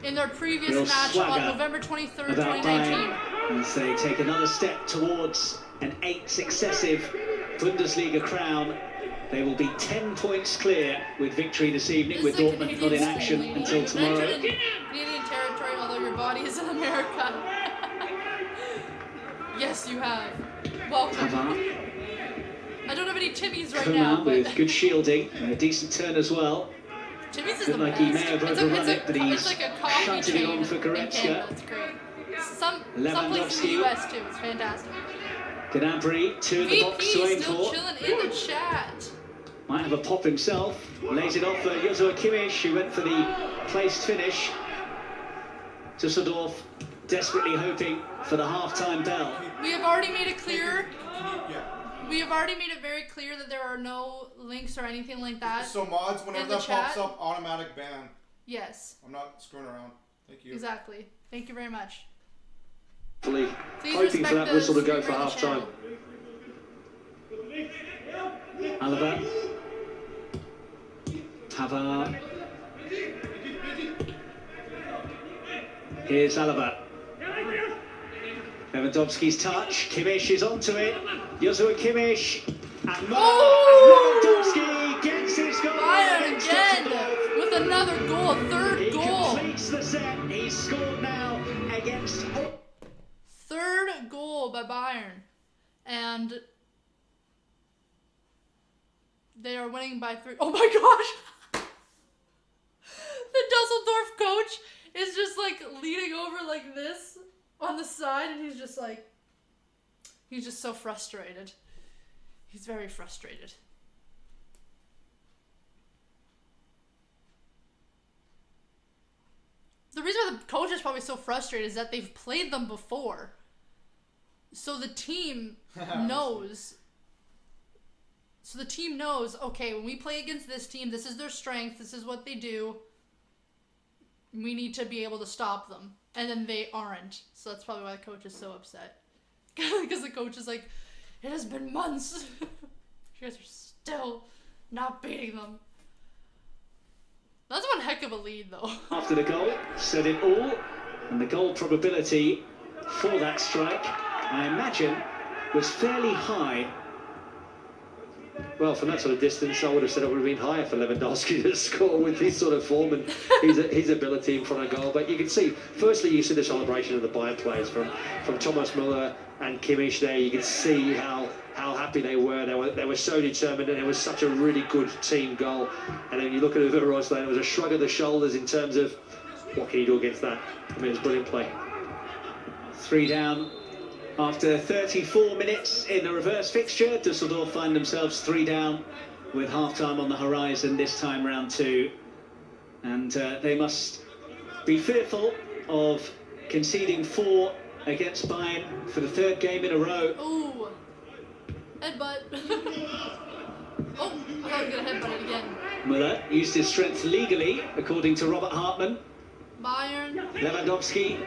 in their previous Real match on swagger November 23rd, about 2019. Bayern as they take another step towards an 8th successive Bundesliga crown. They will be 10 points clear with victory this evening, with This is a Dortmund not in Canadian action stream, lady. until You've tomorrow. entered Canadian territory, although your body is in America. Yes, you have. Welcome. Pavard. I don't have any Timmies right now, Coman but with good shielding and a decent turn as well. Timmies is Looked the like best. he may have It's overrun a, it, but it's he's like a coffee shunted it chain on for in Goretzka. Canada. It's great. Some places in Lewandowski. the US too. It's fantastic. Gnabry, 2 in the box to VP aim still for. chilling in the chat. Might have a pop himself. Lays it off for Joshua Kimmich, who went for the placed finish. Düsseldorf desperately hoping for the half-time bell. We have already made it clear. Yeah. We have already made it very clear that there are no links or anything like that. So mods, In whenever the that pops chat? up, automatic ban. Yes, I'm not screwing around. Thank you. exactly. Thank you very much. Fully Please hoping for respect that the whistle to go for streamer in the half-time. channel. Alaba. Pavard. Here's Alaba. Lewandowski's touch. Kimmich is onto it. Joshua Kimmich. And Lewandowski gets his goal. Bayern again with another goal, third He goal. completes the set. He's scored now against... Third goal by Bayern. And they are winning by 3. Oh my gosh! The Düsseldorf coach is just like leaning over like this on the side, and he's just so frustrated. He's very frustrated. The reason why the coach is probably so frustrated is that they've played them before. So the team knows. So the team knows, okay, when we play against this team, this is their strength, this is what they do. We need to be able to stop them. And then they aren't. So that's probably why the coach is so upset. Because the coach is like, it has been months. You guys are still not beating them. That's one heck of a lead, though. After the goal, said it all. And the goal probability for that strike, I imagine, was fairly high. Well, from that sort of distance, I would have said it would have been higher for Lewandowski to score with his sort of form and his ability in front of goal. But you can see, firstly, you see the celebration of the Bayern players from Thomas Müller and Kimmich there. You can see how happy they were. They were so determined, and it was such a really good team goal. And then you look at Uwe Rosler, it was a shrug of the shoulders in terms of what can you do against that. I mean, it was brilliant play. 3 down. After 34 minutes in the reverse fixture, Düsseldorf find themselves 3 down with half-time on the horizon this time round 2. And they must be fearful of conceding 4 against Bayern for the 3rd game in a row. Ooh. Headbutt. Oh, I thought I was going to headbutt it again. Müller used his strength legally, according to Robert Hartmann. Bayern. Lewandowski.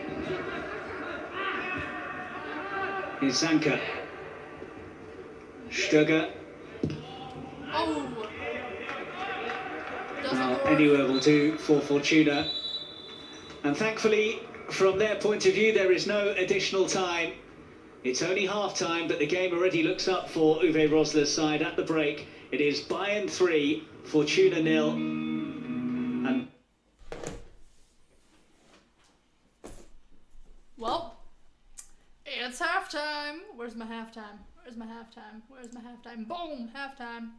Here's Zanka. Stöger. Oh. Well, anywhere will do for Fortuna. And thankfully, from their point of view, there is no additional time. It's only half-time, but the game already looks up for Uwe Rosler's side at the break. It is Bayern 3, Fortuna 0. And well, it's halftime. Where's my halftime? Where's my halftime? Where's my halftime? Boom! Halftime.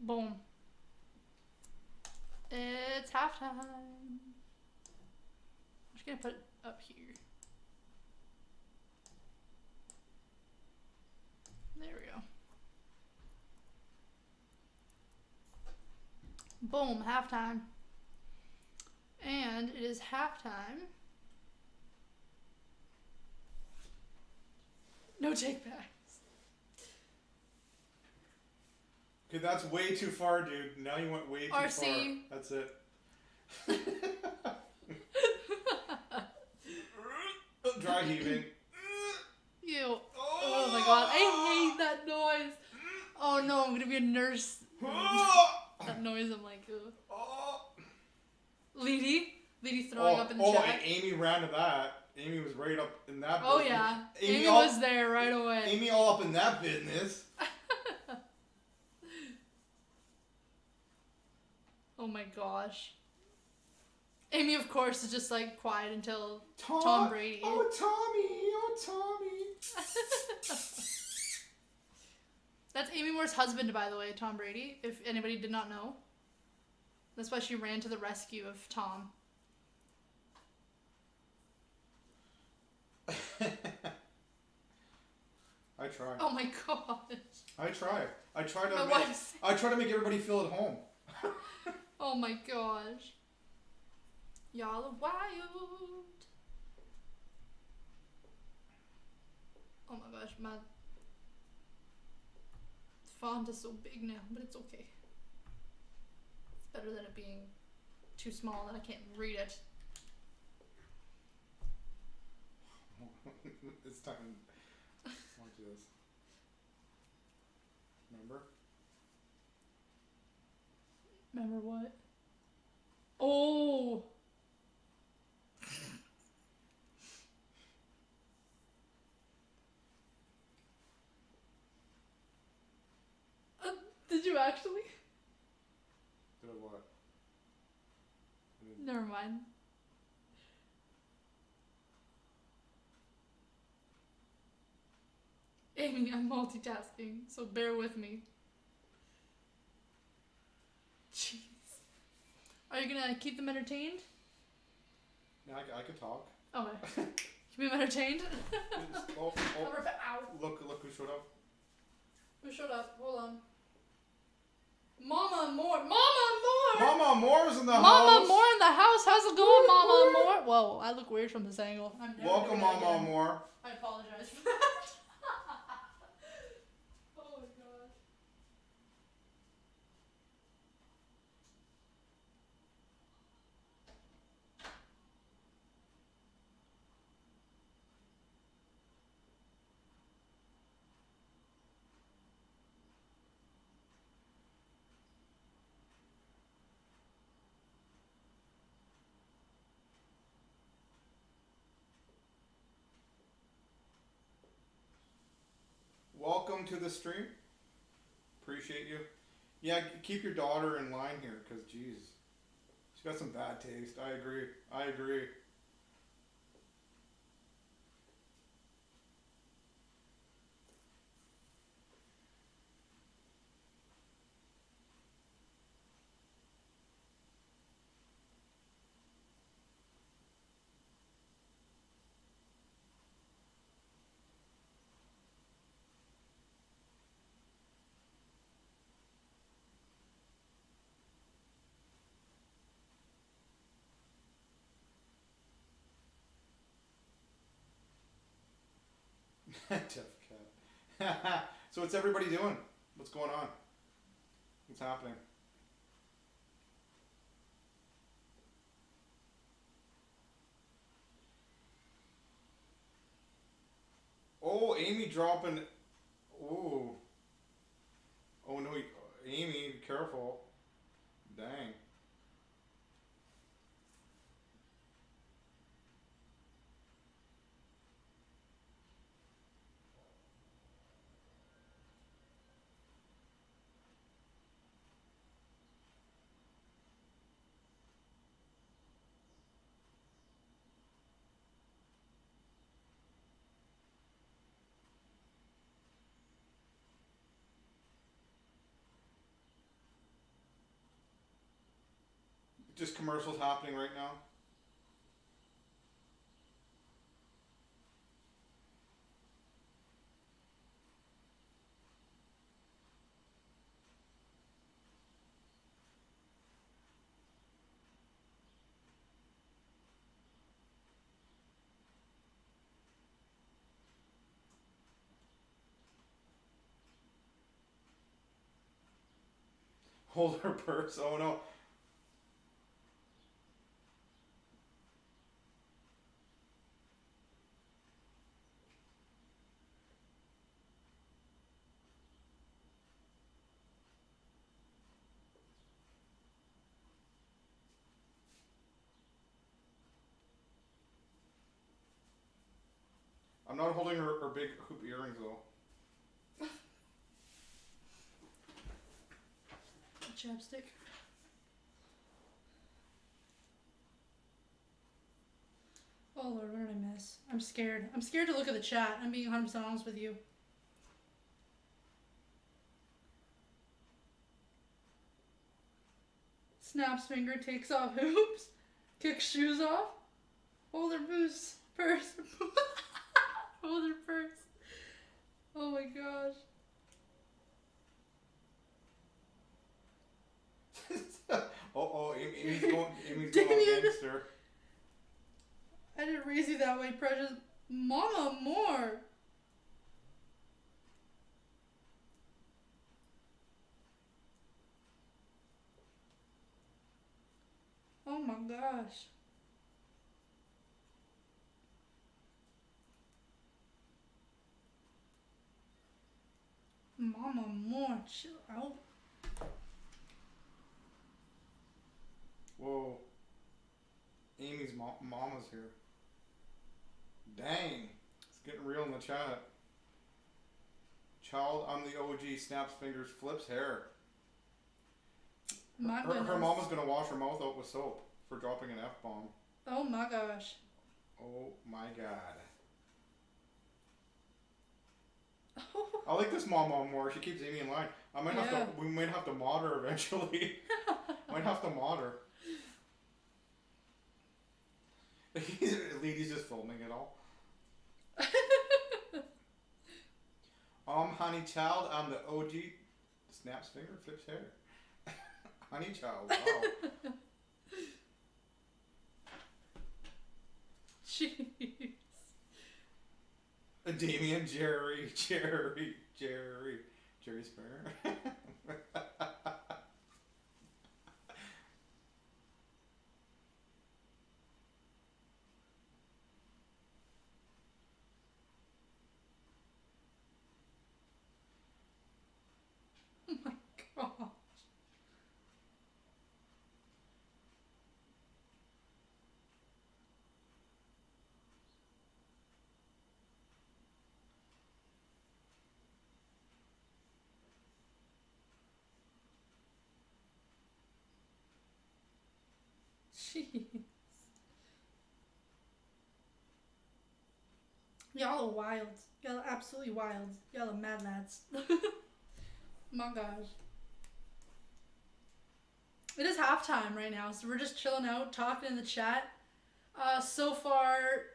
Boom. It's halftime. I'm just gonna put it up here. There we go. Boom, halftime. And it is halftime. No take backs. Okay, that's way too far, dude. Now you went way too RC. far. That's it. Dry heaving. Ew. Oh my god, I hate that noise. Oh no, I'm gonna be a nurse. That noise, I'm like, ugh. Leedy throwing up in the chat. And Amy ran to that. Amy was right up in that Oh business. yeah, Amy was there right away. Amy all up in that business. Oh my gosh. Amy, of course, is just like quiet until Tom Brady. Oh, Tommy. That's Amy Moore's husband, by the way, Tom Brady, if anybody did not know. That's why she ran to the rescue of Tom. I try. Oh my gosh. I try. I try My to make everybody feel at home. Oh my gosh. Y'all are wild. Oh my gosh, my font is so big now, but it's okay. It's better than it being too small that I can't read it. It's time. Watch this. Remember what? Oh. Did you actually? Did I what? Never mind. Amy, I'm multitasking, so bear with me. Jeez. Are you gonna keep them entertained? Yeah, I could talk. Okay. Keep them entertained? Oh, Ow. look who showed up. Who showed up? Hold on. Mama Moore. Mama Moore! Mama Moore's in the house. Mama Moore in the house. How's it going, Mama Moore? Whoa, I look weird from this angle. Welcome, Mama Moore. I apologize for that. Oh my gosh. Welcome to the stream. Appreciate you. Yeah, keep your daughter in line here, because, geez, she's got some bad taste. I agree. Jeff Cat. So what's everybody doing? What's going on? What's happening? Oh, Amy dropping. Oh. Oh no, Amy, careful. Dang. Just commercials happening right now. Hold her purse. Oh no. I'm not holding her big hoop earrings though. Chapstick. Oh Lord, what did I miss? I'm scared. I'm scared to look at the chat. I'm being 100% honest with you. Snaps finger, takes off hoops, kicks shoes off, hold her purse. Hold her purse. Oh my gosh. Amy's going gangster. I didn't raise you that way, precious. Mama Moore. Oh my gosh. Mama Moore, chill out. Whoa. Amy's mama's here. Dang. It's getting real in the chat. Child, I'm the OG, snaps fingers, flips hair. Her mama's gonna wash her mouth out with soap for dropping an F-bomb. Oh my gosh. Oh my god. I like this mama more. She keeps Amy in line. I might have to. We might have to mod her eventually. Might have to mod her. Lady's just filming it all. Honey child, I'm the OG. Snaps finger, flips hair. Honey child, wow. Jeez. Damien, Jerry Springer. Oh my gosh. Jeez. Y'all are wild. Y'all are absolutely wild. Y'all are mad lads. My gosh. It is halftime right now, so we're just chilling out, talking in the chat. So far,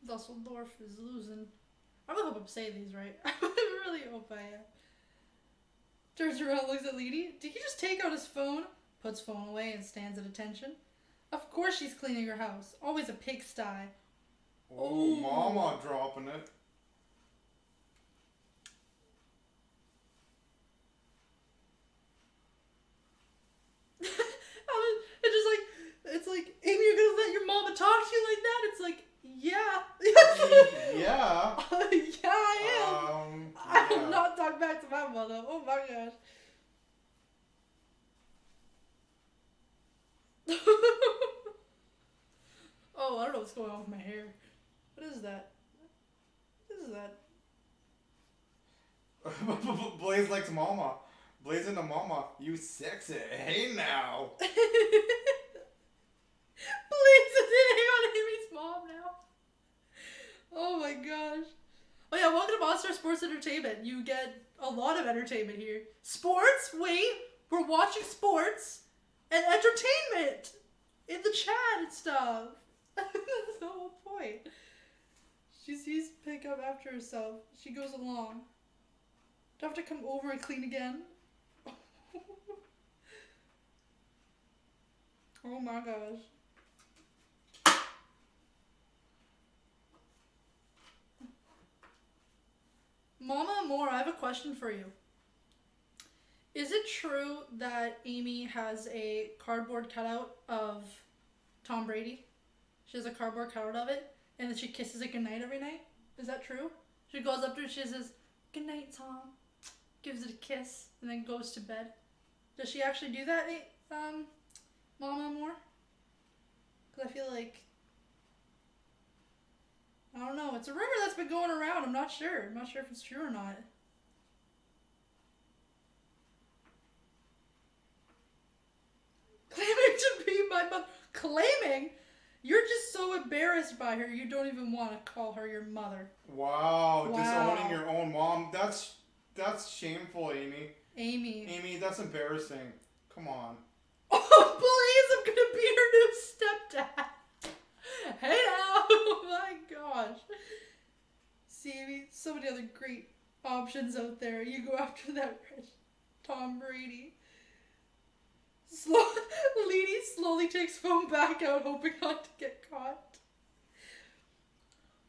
Düsseldorf is losing. I really hope I'm saying these right. I really hope I am. Turns around, looks at Leedy. Did he just take out his phone? Puts phone away and stands at attention. Of course she's cleaning her house. Always a pigsty. Oh, mama dropping it. It's like, Amy, you're gonna let your mama talk to you like that? It's like, yeah. Yeah. Yeah, I am. I will not talk back to my mother. Oh my gosh. Oh, I don't know what's going on with my hair. What is that? What is that? Blaze likes mama. Blaze into mama. You sexy. Hey now. Blaze is hitting on Amy's mom now. Oh my gosh. Oh yeah, welcome to Monster Sports Entertainment. You get a lot of entertainment here. Sports? Wait, we're watching sports and entertainment in the chat and stuff. That's the whole point. She sees pick up after herself. She goes along. Do I have to come over and clean again? Oh my gosh. Mama Amor, I have a question for you. Is it true that Amy has a cardboard cutout of Tom Brady? She has a cardboard cutout of it, and then she kisses it goodnight every night? Is that true? She goes up to it, she says, "Good night, Tom." Gives it a kiss, and then goes to bed. Does she actually do that, Mama Amor? Because I feel like... I don't know. It's a rumor that's been going around. I'm not sure. I'm not sure if it's true or not. Claiming to be my mother. Claiming? You're just so embarrassed by her, you don't even want to call her your mother. Wow. Disowning your own mom. That's shameful, Amy. Amy, that's embarrassing. Come on. Oh, please, I'm gonna be her new stepdad. Hey now! Oh my gosh. See, Amy, so many other great options out there. You go after that rich Tom Brady. Leedy slowly takes phone back out, hoping not to get caught.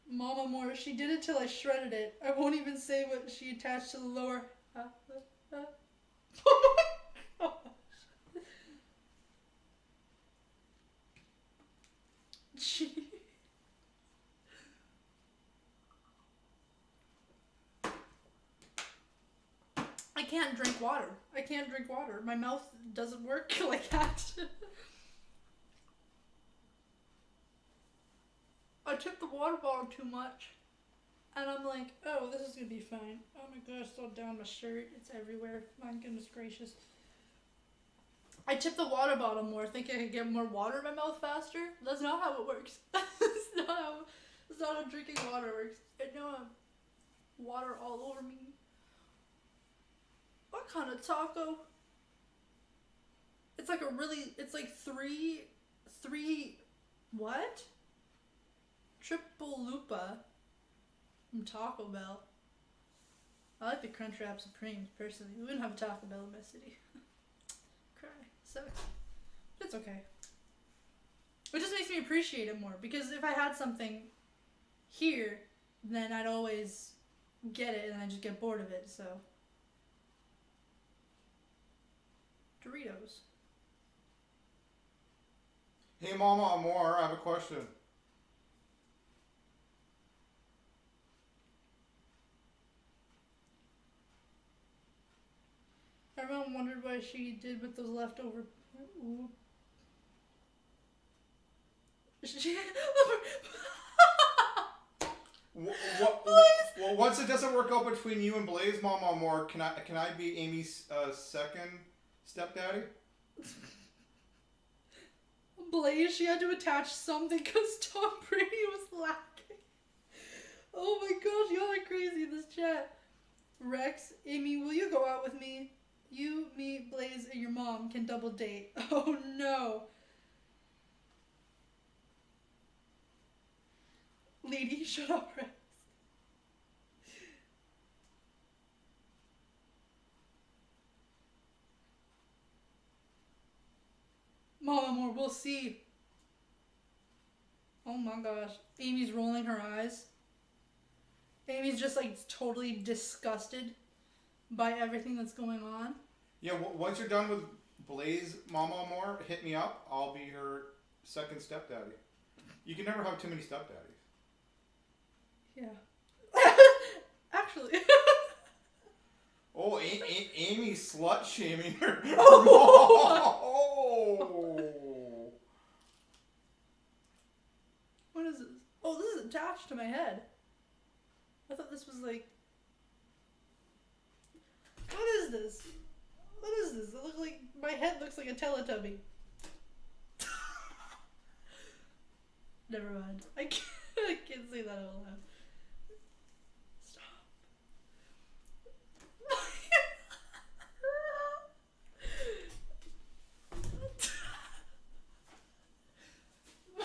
Mama Moore, she did it till I shredded it. I won't even say what she attached to the lower. Oh my gosh. Gee. I can't can't drink water. I can't drink water. My mouth doesn't work like that. I took the water bottle too much. And I'm like, oh, this is gonna be fine. Oh my gosh, it's all down my shirt. It's everywhere. My goodness gracious. I tipped the water bottle more, thinking I could get more water in my mouth faster. That's not how it works. That's not how drinking water works. I know I'm water all over me. What kind of taco? It's like three, what? Triple lupa from Taco Bell. I like the Crunchwrap Supremes, personally. We wouldn't have a Taco Bell in my city. Cry. Sucks. It's okay. It just makes me appreciate it more, because if I had something here, then I'd always get it and I just get bored of it, so. Doritos. Hey Mama Amor, I have a question. Everyone wondered what she did with those leftover. Ooh. Well, once it doesn't work out between you and Blaze, Mama Amor, can I be Amy's second stepdaddy? Blaze, she had to attach something because Tom Brady was lacking. Oh my gosh, y'all are crazy in this chat. Rex, Amy, will you go out with me? You, me, Blaze, and your mom can double date. Oh no. Lady, shut up, Rex. Mama Moore, we'll see. Oh my gosh. Amy's rolling her eyes. Amy's just like totally disgusted by everything that's going on. Yeah, once you're done with Blaze, Mama Amor, hit me up. I'll be her second stepdaddy. You can never have too many stepdaddies. Yeah. Actually. Oh, Amy slut shaming her. Oh. What is this? Oh, this is attached to my head. I thought this was like. What is this? What is this? It looks like my head looks like a Teletubby. Never mind. I can't say that out loud. Stop. I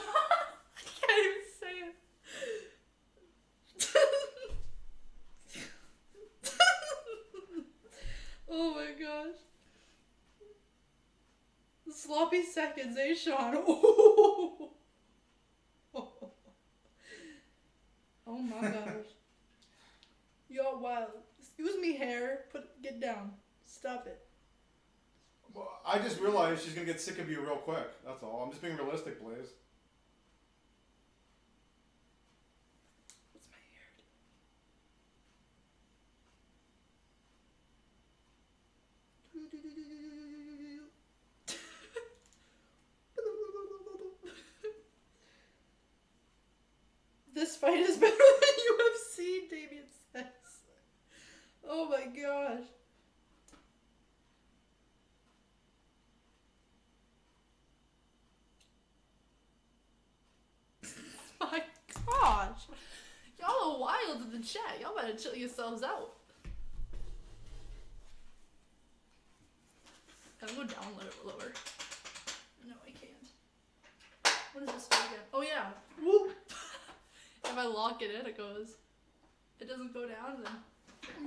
can't even say it. Oh my gosh. Sloppy seconds, eh, Sean? Oh, oh my gosh. Y'all wild. Excuse me, hair. Get down. Stop it. Well, I just realized she's gonna get sick of you real quick. That's all. I'm just being realistic, Blaze. What's my hair do? This fight is better than UFC, Damien says. Oh my gosh. My gosh. Y'all are wild in the chat. Y'all better chill yourselves out. Can I go down a little lower? No, I can't. What is this for again? Oh yeah. Whoop. If I lock it in, it goes. It doesn't go down then.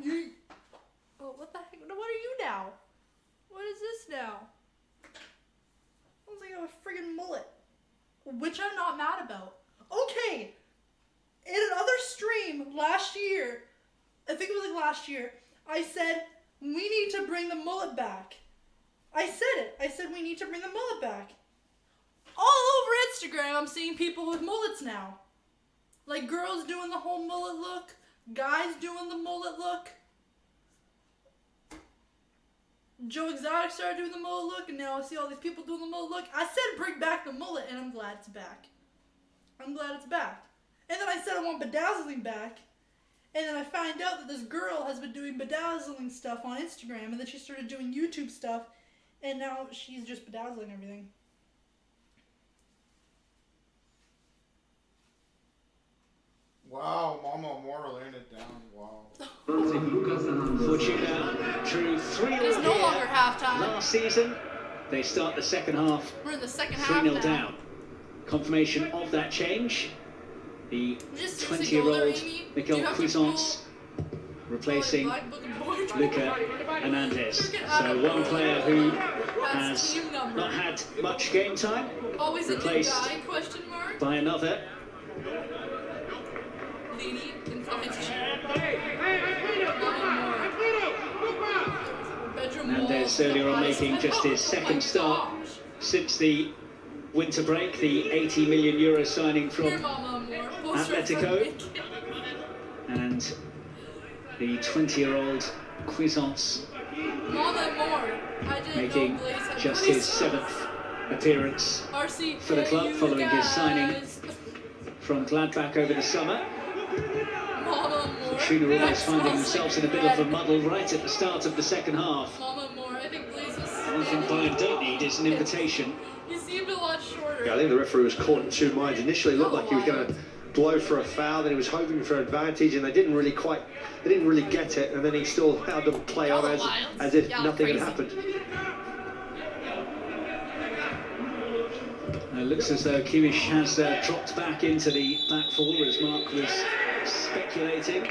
Yeet. Oh, what the heck? What are you now? What is this now? Looks like I have a friggin' mullet. Which I'm not mad about. Okay. In another stream last year, I think it was like last year, I said, we need to bring the mullet back. I said it. I said we need to bring the mullet back. All over Instagram, I'm seeing people with mullets now. Like girls doing the whole mullet look, guys doing the mullet look. Joe Exotic started doing the mullet look, and now I see all these people doing the mullet look. I said bring back the mullet, and I'm glad it's back. I'm glad it's back. And then I said I want bedazzling back, and then I find out that this girl has been doing bedazzling stuff on Instagram, and then she started doing YouTube stuff, and now she's just bedazzling everything. Wow, AMYAMOR laying it down. Wow. Fortuna drew 3-0 It is no longer halftime. last season. They start the second half We're in the second half 3-0 now. down. Confirmation of that change. The Just seriously go there, 20-year-old Amy. Do you Mikel have to Cuisance replacing Black Book and Board? Luca Hernandez. Freaking out So of one player who That's has team number. not had much game time, Always a new replaced guy, question mark. by another. Lady inclined to bedroom Hernandez wall. earlier on making just his second start since the winter break, the €80 million signing Here, from Mama Moore. Poster Atletico. for and the 20-year-old Cuisance Mama Moore. I didn't making know Blaze had just Blaze. his 7th appearance RC, for the club you following his signing guys. from Gladbach over the summer. Mama Moore. Fortuna almost That finding smells themselves like in a bit of a bread. muddle right at the start of the second half. Mama Moore. I think Blaze was. One thing Bayern don't need is an invitation. He seemed a lot shorter. Yeah, I think the referee was caught in two minds. Initially, it looked like he was going to blow for a foul, then he was hoping for advantage, and they didn't really get it, and then he still allowed them to play on as if nothing had happened. It looks as though Kimmich has dropped back into the back four as Mark was speculating.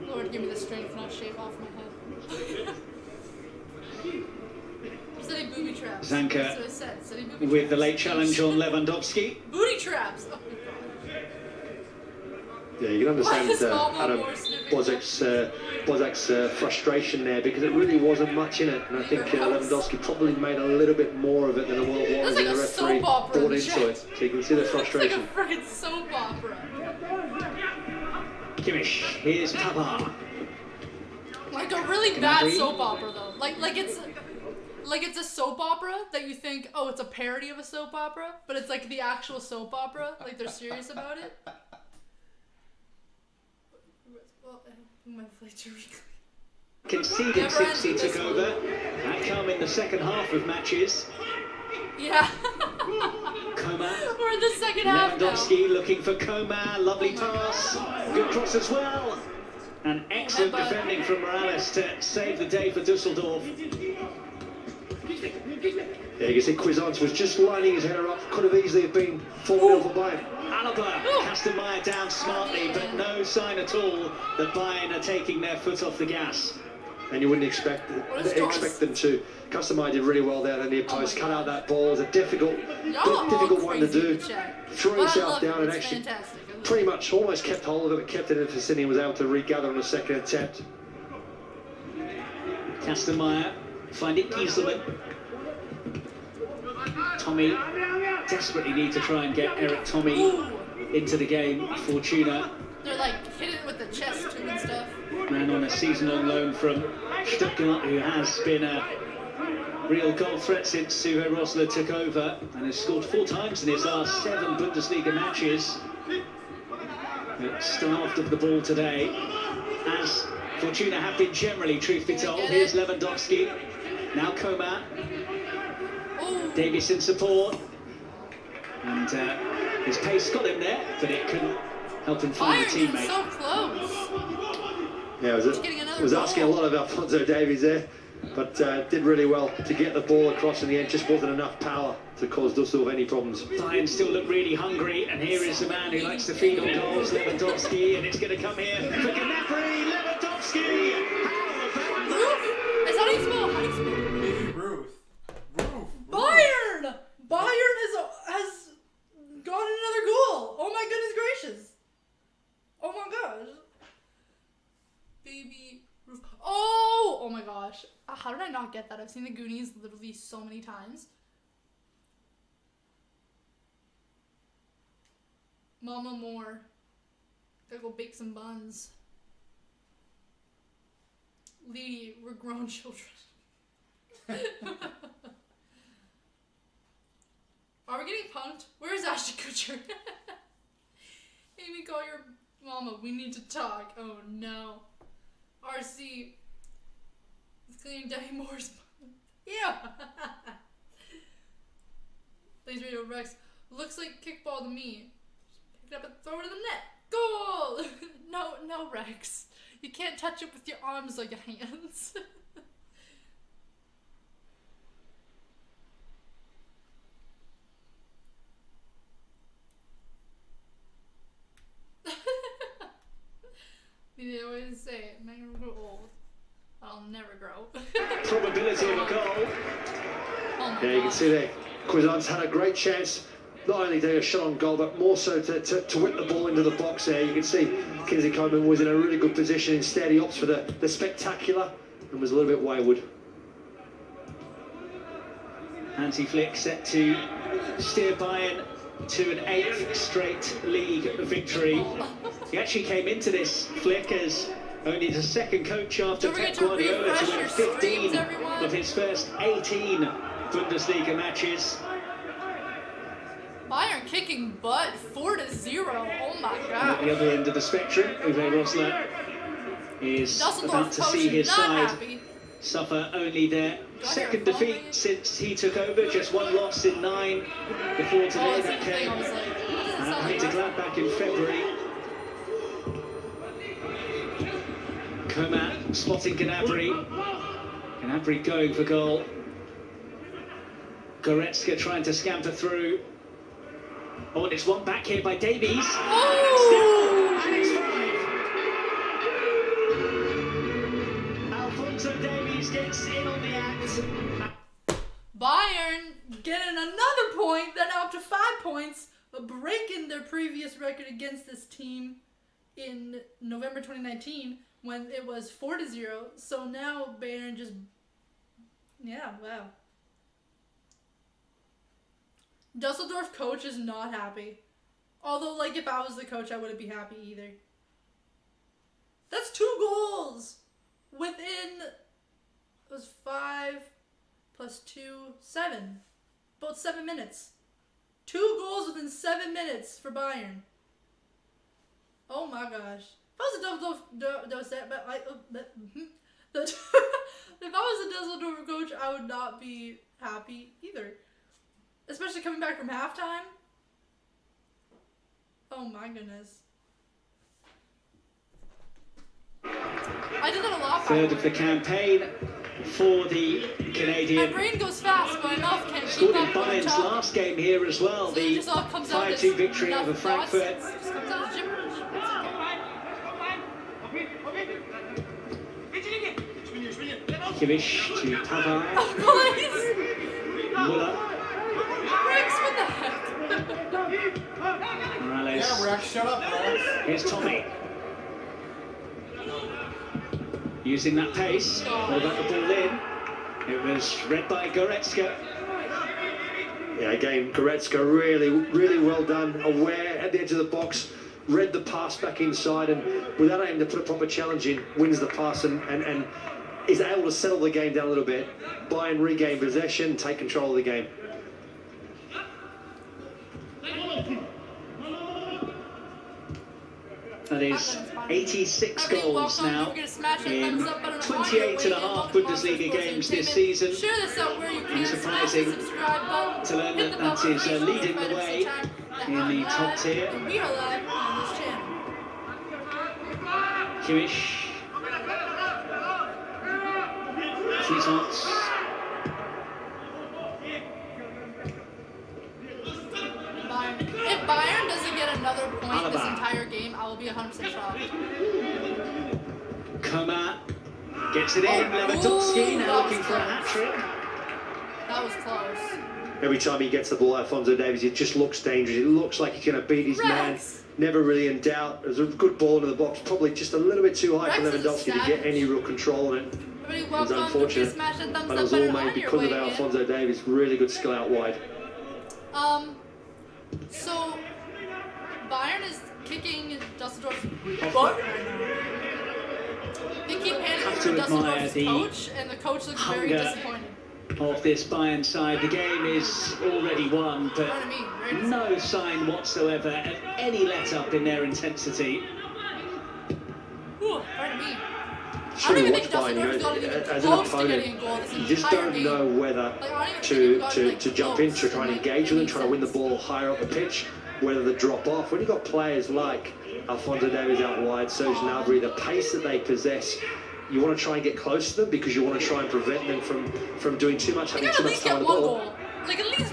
Lord, give me the strength not shave off my head. Said he booby traps. Zanka That's what I said. Said he booby with the traps. late challenge on Lewandowski. Booty traps. Oh my Yeah, you can understand Why is Mama Adam Moore sniffing Bozak's frustration there, because it really wasn't much in it, and I think Lewandowski probably made a little bit more of it than what it was, like and the a referee soap opera bought in into chat. it. So you can see the frustration. It's like a freaking soap opera. Kimmich, here's Pavard. Like a really bad Gnabry. soap opera though. Like it's a soap opera that you think, oh, it's a parody of a soap opera, but it's like the actual soap opera. Like they're serious about it. Well, my flights are weekly. Conceded Never since he ends took this over. That come in the second half of matches. Yeah. Coman. We're in the second half now. Lewandowski looking for Coman. Lovely Oh my pass. Good cross as well. And excellent headbutt. defending from Morales to save the day for Düsseldorf. Yeah, you can see Cuisance was just lining his hair up, could have easily been 4-0 for Bayern. Alaba, Kastenmeier down smartly, but no sign at all that Bayern are taking their foot off the gas. And you wouldn't expect them to. Customer did really well there, and the post cut out that ball. It was a difficult one to do. Threw himself down and actually pretty much almost kept hold of it, kept it in the vicinity, and was able to regather on the second attempt. Kastenmeier finding Gieselman. Tommy desperately need to try and get Eric Tommy into the game. Fortuna. They're like hit it with the chest too and stuff. Man on a season-long loan from Stuttgart, who has been a real goal threat since Suhe Rosler took over and has scored 4 times in his last 7 Bundesliga matches. But starved of the ball today, as Fortuna have been generally, truth be told. Here's Lewandowski, now Coman, Davies in support, and his pace got him there, but it couldn't help him find a Bayern teammate. so close. Yeah, was asking a lot of Alphonso Davies there, but did really well to get the ball across in the end. Just wasn't enough power to cause Düsseldorf any problems. Bayern still look really hungry, and here is the man who likes to feed on goals, Lewandowski, and it's going to come here for Gnabry. Lewandowski! Is that how you spell? How do you spell? Ruth. Bayern! Bayern has gotten another goal. Oh my goodness gracious. Oh my gosh. Baby Ruth. Oh my gosh. How did I not get that? I've seen the Goonies literally so many times. Mama more. Gotta go bake some buns. Lee, we're grown children. Are we getting punked? Where's Ashton Kutcher? Amy, call your mama. We need to talk. Oh no. RC is cleaning Daddy Moore's bun. Yeah. Thanks, Radio Rex. Looks like kickball to me. Just pick it up and throw it in the net. Goal! No, Rex. You can't touch it with your arms like your hands. They always say, I'm not gonna grow old. I'll never grow. Probability of a goal. Oh yeah, you can see there, Cuisin's had a great chance. Not only did he have a shot on goal, but more so to whip the ball into the box there. You can see Kingsley Coman was in a really good position. Instead, he opts for the spectacular and was a little bit wayward. Hansi Flick set to steer Bayern to an 8th straight league victory. He actually came into this, Flick, as only the second coach after Pep Guardiola to win 15 of his first 18 Bundesliga matches. Bayern kicking butt, 4-0. Oh my god. At the other end of the spectrum, Uwe Rosler is about to see his side suffer only their second defeat since he took over. Just one loss in 9 before today. That came at Gladbach in February. Coman spotting Gnabry. Gnabry going for goal. Goretzka trying to scamper through. Oh, and it's one back here by Davies. Oh! Still, and it's 5. Alphonso Davies gets in on the act. Bayern getting another point, then up to 5 points, breaking their previous record against this team in November 2019 when it was 4-0. So now Bayern just, yeah, wow. Düsseldorf coach is not happy. Although, like, if I was the coach, I wouldn't be happy either. That's 2 goals within, it was 5 plus 2, 7. About 7 minutes. 2 goals within 7 minutes for Bayern. Oh my gosh. If I was a if I was a Düsseldorf coach, I would not be happy either. Especially coming back from halftime. Oh my goodness. I did that a lot. Third of the campaign for the Canadian. My brain goes fast, but my mouth can't keep Scored in up. Bayern's last game here as well. So The 5-2 victory over Frankfurt. Kimmich to Pavard. Oh, please. Muller. Rex, what the heck? Morales. Yeah, Rex, shut up, Rex. Here's Tommy. Using that pace. Hold out the ball in. It was read by Goretzka. Yeah, again, Goretzka really well done. Aware at the edge of the box. Read the pass back inside and without aiming to put a proper challenge in, wins the pass and is able to settle the game down a little bit. Bayern regain possession, take control of the game. That is 86 goals now in 28 and a half Bundesliga games this season. Unsurprising to learn that that is leading the way in the top tier. Kimmich. Cuisance. If Bayern doesn't get another point this entire game, I will be 100% shocked. Coman gets it in. Lewandowski now looking for a hat-trick. That was close. Every time he gets the ball, Alphonso Davies, it just looks dangerous. It looks like he's going to beat his man. Never really in doubt. It was a good ball into the box. Probably just a little bit too high for Lewandowski to get any real control on it. It was unfortunate. But it was all made because of Alphonso Davies. Really good skill out wide. So Bayern is kicking Dusseldorf's butt right now. They keep handing it to Dusseldorf's coach, and the coach looks very disappointed. Of this Bayern side, the game is already won, but no sign whatsoever of any let-up in their intensity. Ooh, pardon me. It's really watch Bayern, as an opponent, you just don't know whether to jump in, to try and engage with them, try to win the ball higher up the pitch, whether they drop off. When you've got players like Alphonso Davies out wide, Serge Gnabry, the pace that they possess, you want to try and get close to them because you want to try and prevent them from doing too much, having too much time on the ball.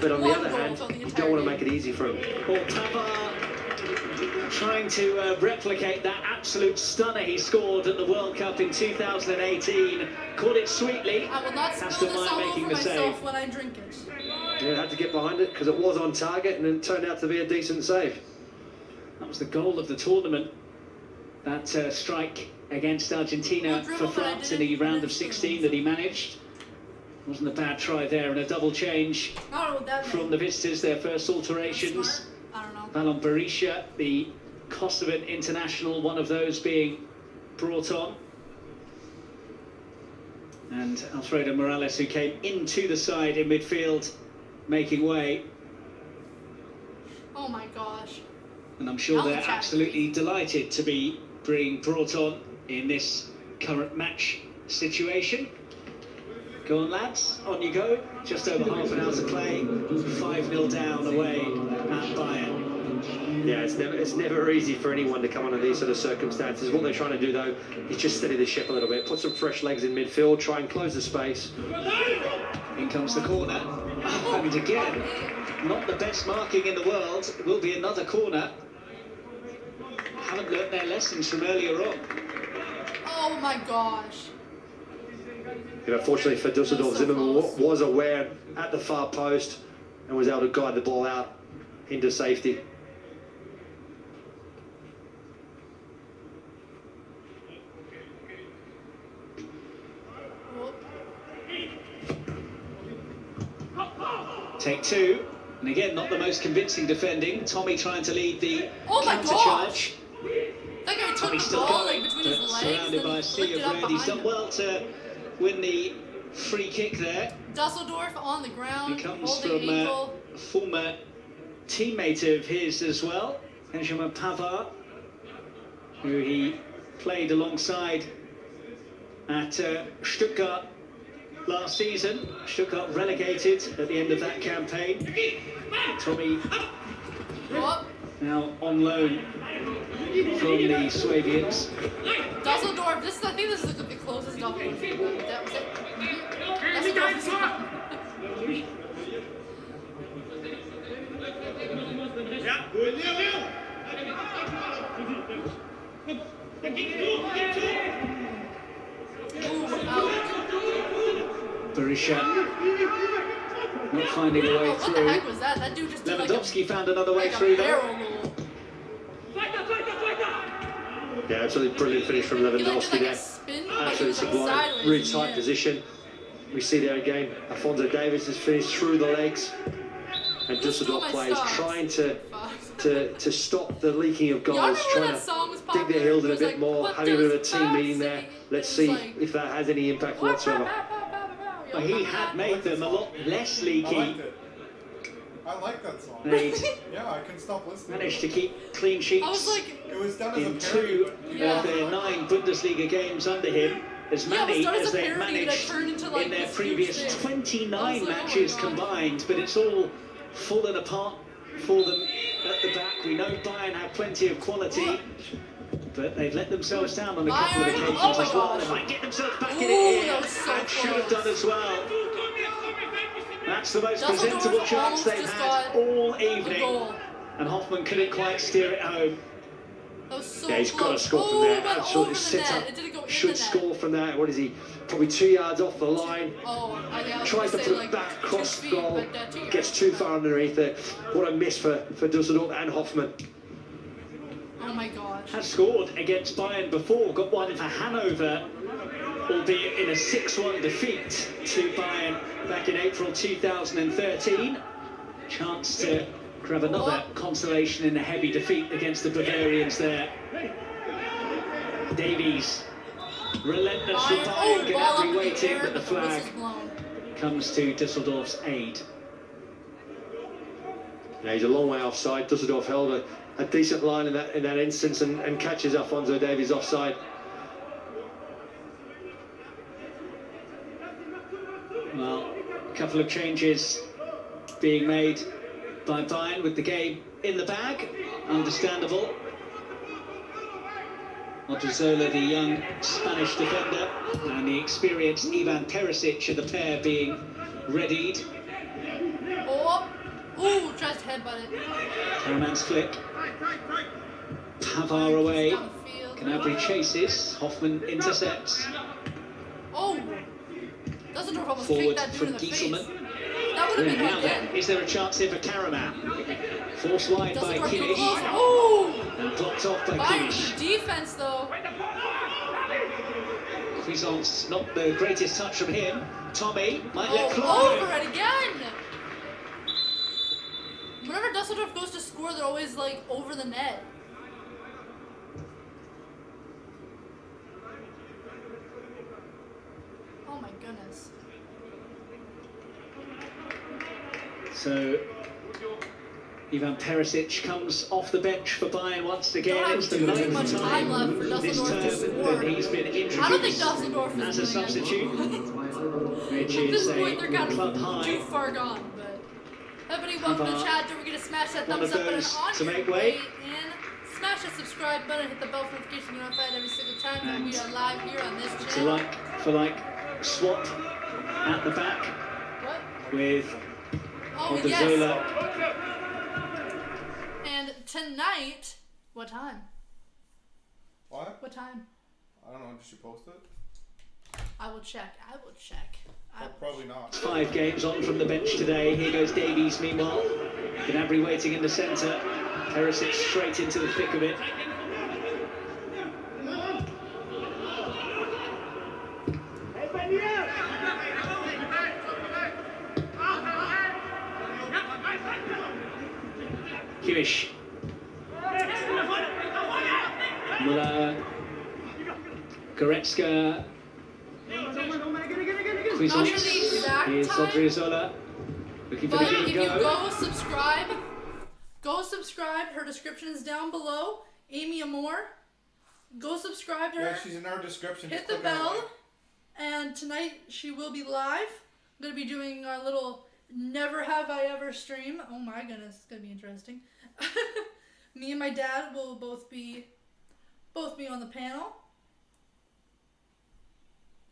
But on the other hand, you don't want to make it easy for them. Trying to replicate that absolute stunner he scored at the World Cup in 2018. Caught it sweetly. I will not spill this all over myself when I drink it. Yeah, had to get behind it because it was on target and it turned out to be a decent save. That was the goal of the tournament. That strike against Argentina for France in the round of 16 that he managed. Wasn't a bad try there, and a double change from the visitors, their first alterations. Valon Berisha, the Kosovan international, one of those being brought on. And Alfredo Morales, who came into the side in midfield, making way. Oh my gosh. And I'm sure they're absolutely delighted to be being brought on in this current match situation. Go on, lads, on you go. Just over half an hour to play. 5-0 down away at Bayern. Yeah, it's never easy for anyone to come under these sort of circumstances. What they're trying to do, though, is just steady the ship a little bit, put some fresh legs in midfield, try and close the space. In comes the corner. And again, not the best marking in the world. It will be another corner. Haven't learnt their lessons from earlier on. Oh my gosh. You know, fortunately for Düsseldorf, Zimmerman was aware at the far post and was able to guide the ball out into safety. Take two, and again, not the most convincing defending. Tommy trying to lead the counter-charge. That guy took Tommy's the still ball going, between his legs, surrounded by a sea of red. He's done well to win the free kick there. Dusseldorf on the ground. He comes from a former teammate of his as well, Benjamin Pavard, who he played alongside at Stuttgart last season. Stuttgart relegated at the end of that campaign. Tommy now on loan from the Swabians. Dusseldorf, I think this is the closest Dusseldorf. That was it. Dusseldorf is gone. Berisha not finding a way through. What the heck was that? That dude just Lewandowski found another way through there. Yeah, absolutely brilliant finish from Lewandowski there. Absolutely sublime, really tight position. We see there again, Alphonso Davies has finished through the legs. And Düsseldorf players trying to stop the leaking of goals, trying to dig their heels in a bit more, having a bit of a team meeting there. Let's see if that has any impact whatsoever. Well, he had made them a lot less leaky. I like that song. Yeah, I couldn't stop listening. Managed to keep clean sheets in 2 of their 9 Bundesliga games under him. As many as they've managed in their previous 29 matches combined, but it's all fallen apart for them at the back. We know Bayern have plenty of quality, but they've let themselves down on a couple of occasions as well. They might get themselves back in it here, and should have done as well. That's the most presentable chance they've had all evening, and Hoffman couldn't quite steer it home. Yeah, he's got to score from there. Absolutely sit up. Should score from there. What is he? Probably 2 yards off the line. Tries to put it back across the goal. Gets too far underneath it. What a miss for Düsseldorf and Hoffman. Oh my gosh. Has scored against Bayern before. Got one for Hanover, albeit in a 6-1 defeat to Bayern back in April 2013. Chance to grab another consolation in a heavy defeat against the Bavarians there. Davies, relentless for Bayern, Gnabry waiting, but the flag comes to Düsseldorf's aid. Yeah, he's a long way offside. Düsseldorf held a decent line in that instance and catches Alphonso Davies offside. Well, a couple of changes being made by Bayern with the game in the bag. Understandable. Odriozola, the young Spanish defender, and the experienced Ivan Perisic are the pair being readied. Oh, ooh, tries to headbutt it. Karaman's flick. Pavard away. Gnabry chases. Hoffman intercepts. Oh, Düsseldorf almost Forward kicked that dude from in the Gieselman. face. That would have been Now good. then, is there a chance here for Karaman? Forced wide by Düsseldorf getting Kimmich. close. Ooh, And blocked off by Bayern Kimmich. defense though. Cuisance, not the greatest touch from him. Tommy might let Oh, fly. over it again. Whenever Düsseldorf goes to score, they're always like over the net. Oh my goodness. So Ivan Perisic comes off the bench for Bayern once again. Don't have It's the too ninth much time left for this Düsseldorf to term score. that he's been I don't think introduced Düsseldorf as a is doing substitute, which At is this point, a they're kind club of high. too far gone. But everybody, welcome to the Pavard, chat. Don't forget to smash that one thumbs of up button those on to your make way way. in. Smash that subscribe button. Hit the bell for notification to be notified every single time that we are live here on this It's a channel. like for like swap at the back What? with Oh Odriozola. yes. And tonight, what time? What? What time? I don't know. Did you post it? I will check. I will check. I will Probably not. 5 games on from the bench today. Here goes Davies meanwhile. Gnabry waiting in the centre. Perisic straight into the thick of it. Kimmich. Müller. Goretzka. Not sure the Cuisance. exact Here's time, Odriozola. Looking for the but give if and you go. go subscribe. Her description is down below. AMYAMOR. Go subscribe to her. Yeah, she's in our description. Hit Just the click on bell. like. And tonight she will be live. I'm going to be doing our little Never Have I Ever stream. Oh my goodness, it's going to be interesting. Me and my dad will both be on the panel.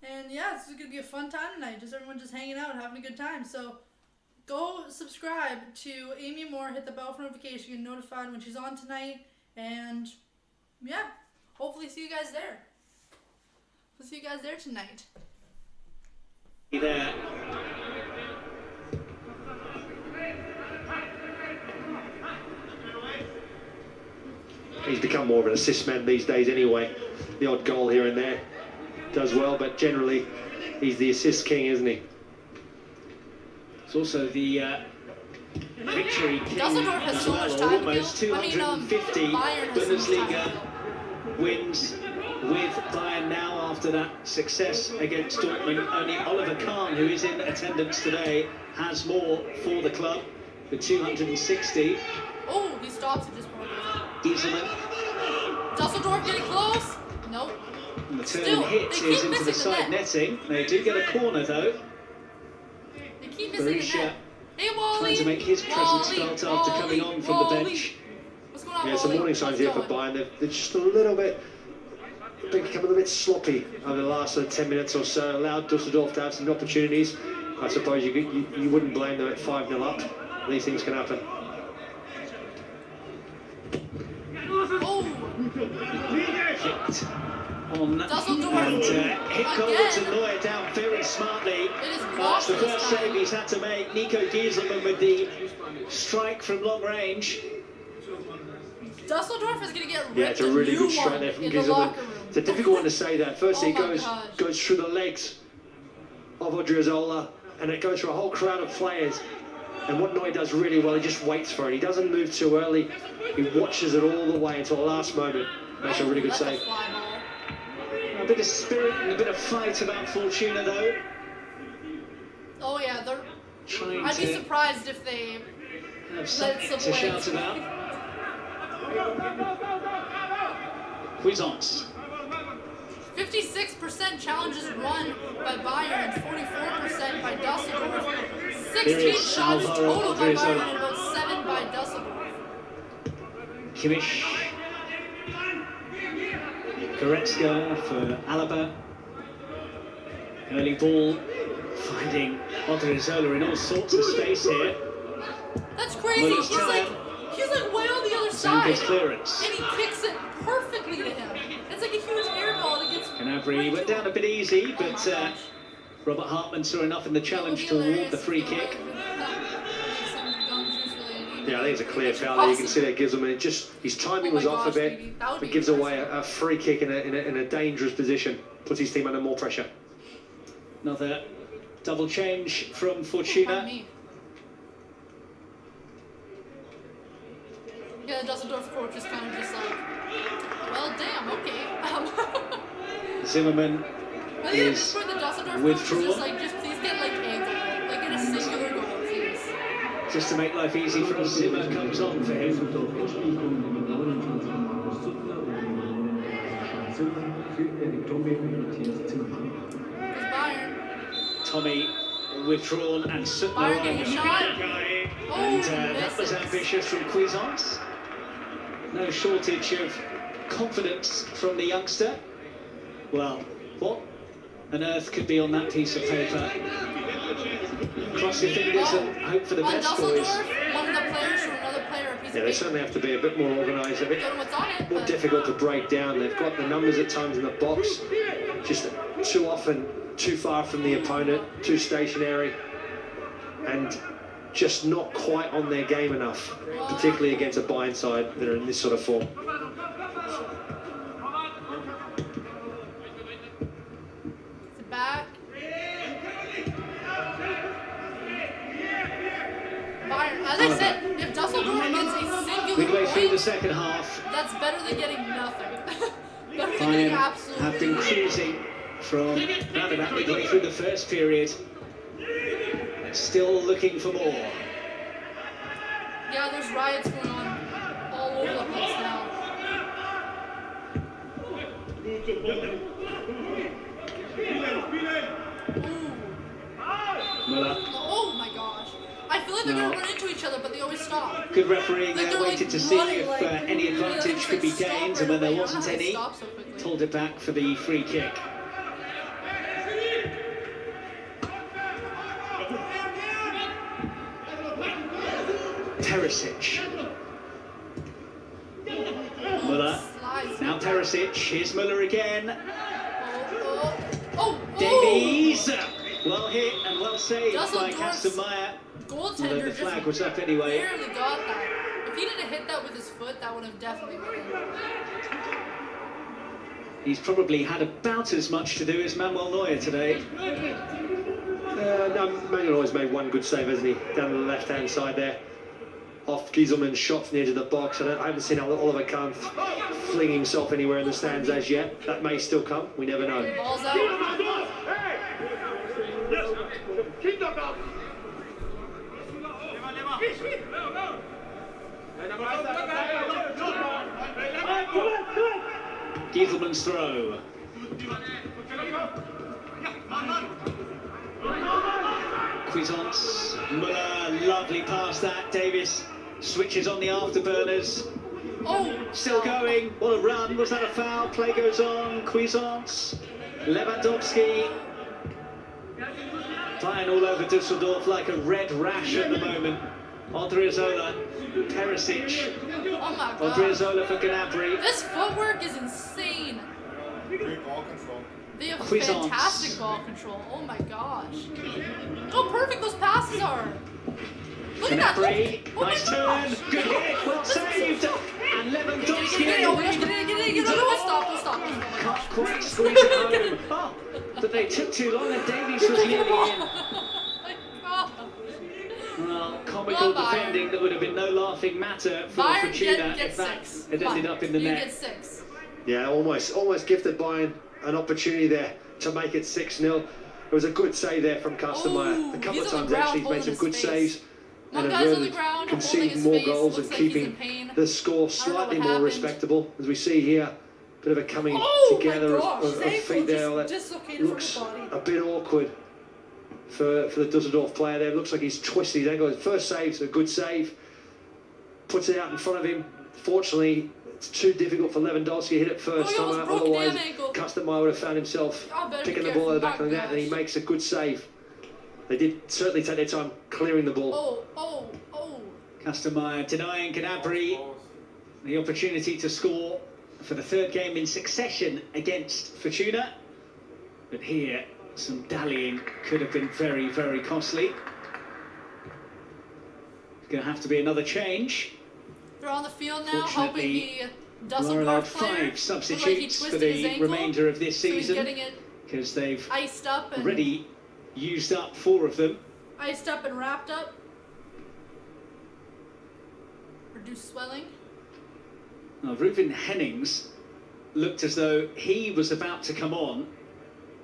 And yeah, it's going to be a fun time tonight. Just everyone just hanging out, having a good time. So go subscribe to AMYAMOR. Hit the bell for notification. You get notified when she's on tonight. And yeah, hopefully see you guys there. We'll see you guys there tonight. There. He's become more of an assist man these days anyway. The odd goal here and there does well, but generally he's the assist king, isn't he? It's also the victory king Düsseldorf has as so well. much time Almost to kill. 250 Bayern has so much time to Bundesliga kill. wins with Bayern now after that success against Dortmund. Only Oliver Kahn, who is in attendance today, has more for the club with 260. Oh, he stops it just before it goes Gieselman. out. Düsseldorf getting close. Nope. And the turn Still, hit they is keep into the missing the side net. netting. They do get a corner though. They keep missing the Berisha net. Hey, Wally. trying to make his presence Wally, felt after coming Wally, on from the Wally. bench. What's going on, Yeah, some Wally? warning signs What's here for going? Bayern. They're just a little bit, become a little bit sloppy over the last 10 minutes or so. Allowed Düsseldorf to have some opportunities. I suppose you wouldn't blame them at 5-0 up. These things can happen. Oh, Kicked on Düsseldorf and hit goal again. to Neuer down very smartly. It is That's blocked the this first time. save he's had to make. Nico Gieselman with the strike from long range. Düsseldorf is going to get ripped Yeah, it's a really new good strike one there from in the Gieselman. locker room. It's a difficult one to say that. Firstly, Oh it my gosh. goes through the legs of Odriozola, and it goes through a whole crowd of players. And what Neuer does really well, he just waits for it. He doesn't move too early. He watches it all the way until the last moment. Makes a really good save. A bit of spirit and a bit of fight about Fortuna, though. Oh yeah, they're. Trying I'd be to surprised if they have let something some to shout legs. about. Cuisance. 56% challenges won by Bayern and 44% by Düsseldorf. There 16 is challenges Alvaro total by Bayern Odriozola. and about 7 by Düsseldorf. Kimmich. Goretzka for Alaba. Early ball finding Odriozola in all sorts of space here. That's crazy. Muller's He's like way on the other side. Zanka's clearance. And he kicks it perfectly to him. It's like a huge air ball that gets. Gnabry went down a bit easy, but Robert Hartman saw enough in the challenge to award the free kick. Yeah, I think it's a clear foul there. You can see that gives him his timing was off a bit, but gives away a free kick in a dangerous position. Puts his team under more pressure. Another double change from Fortuna. Yeah, the Düsseldorf coach is kind of just like, well, damn, okay. Zimmerman I think at this is point the Düsseldorf coach is withdrawn. just like, please get like a goal, like get a singular goal, please. Just to make life easy for us, Zimmer comes on for him. Because Bayern. Tommy withdrawn and Bayern getting a shot. And Oh, that was ambitious from Cuisance. No shortage of confidence from the youngster. Well, what on earth could be on that piece of paper? Cross your fingers and hope for the On best, boys. Düsseldorf, one of the players from another player a piece of Yeah, they paper. certainly have to be a bit more organised, a bit Don't know what's on it, more but difficult to break down. They've got the numbers at times in the box, just too often too far from the opponent, too stationary, and just not quite on their game enough, particularly against a Bayern side that are in this sort of form. it's back. Bayern, as I said, if Düsseldorf gets a singular Midway through the point, second half, that's better than getting nothing. Better than getting Bayern absolutely have been cruising from round about midway through the first period. Still looking for more. Yeah, there's riots going on all over the place now. Muller. Oh my gosh. I feel like they're No. gonna run into each other, but they always stop. Good refereeing Like there, they're waited like to see running, if like, any really, like, advantage just, could be like, stop gained, right and when there away. I don't know wasn't how they any, stop so quickly. told it back for the free kick. Perisic. Muller. Slides. Now Perisic. Here's Muller again. Oh, Davies. Well hit and well saved by Düsseldorf's Kastenmeier. Although goaltender the just flag was up anyway. barely got that. If he didn't hit that with his foot, that would have definitely been him. He's probably had about as much to do as Manuel Neuer today. No, Manuel always made one good save, hasn't he? Down the left-hand side there. Off Gieselman's shot from the edge of the box. I haven't seen Oliver Kahn fling himself anywhere in the stands as yet. That may still come. We never know. Ball's out. Gieselman's throw. Cuisance, Muller, lovely pass that. Davis switches on the afterburners. Oh, Still going. What a run. Was that a foul? Play goes on. Cuisance, Lewandowski. Bayern all over Düsseldorf like a red rash at the moment. Odriozola, Perisic. oh my god. Odriozola for Gnabry. This footwork is insane. Great ball control. They have Cuisance. fantastic ball control. Oh my gosh. How perfect those passes are. Look at that. Gnabry, Oh my nice gosh. turn. Good hit. Well saved. And Lewandowski. Get it, oh my gosh, get it. No, stop. Can't quite squeeze it home. Oh, but they took too long and Davies was nearly in. Oh my god. Well, Well, comical defending that would have been no laughing matter for Bayern Fortuna get if that six. had ended up in the net. You get 6. Yeah, almost gifted Bayern an opportunity there to make it 6-0. It was a good save there from Kastenmeier. A couple of times actually he's made some good saves and averted conceding more goals and keeping the score slightly more respectable. As we see here, a bit of a coming together of feet there. That looks a bit awkward for the Düsseldorf player there. It looks like he's twisted his ankle. His first save's a good save. Puts it out in front of him. Fortunately, it's too difficult for Lewandowski to hit it first time out. Otherwise, Kastenmeier would have found himself picking the ball out of the back of the net, and he makes a good save. They did certainly take their time clearing the ball. Kastenmeier denying Gnabry the opportunity to score for the 3rd game in succession against Fortuna. But here, some dallying could have been very, very costly. It's going to have to be another change. They're on the field now, hoping the We're allowed Düsseldorf player 5 substitutes for the remainder of this season because they've iced up and already used up 4 of them. Iced up and wrapped up. Reduced swelling. Now, Ruven Hennings looked as though he was about to come on,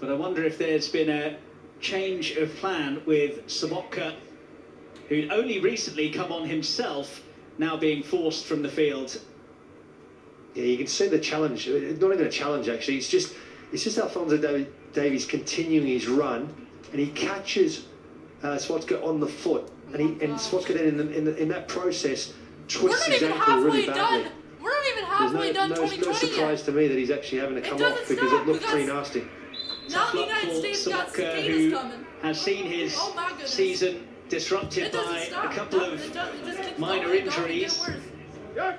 but I wonder if there's been a change of plan with Sobotka, who'd only recently come on himself, now being forced from the field. Yeah, you can see the challenge. Not even a challenge actually. It's just Alphonso Davies continuing his run, and he catches Sobotka on the foot, and Sobotka then in that process twists his ankle really badly. We're not even halfway done. 2020 no surprise to me that he's actually having to come off because it looked pretty nasty. Now the United States got cicadas coming. Has seen his season disrupted by a couple of minor injuries. I'm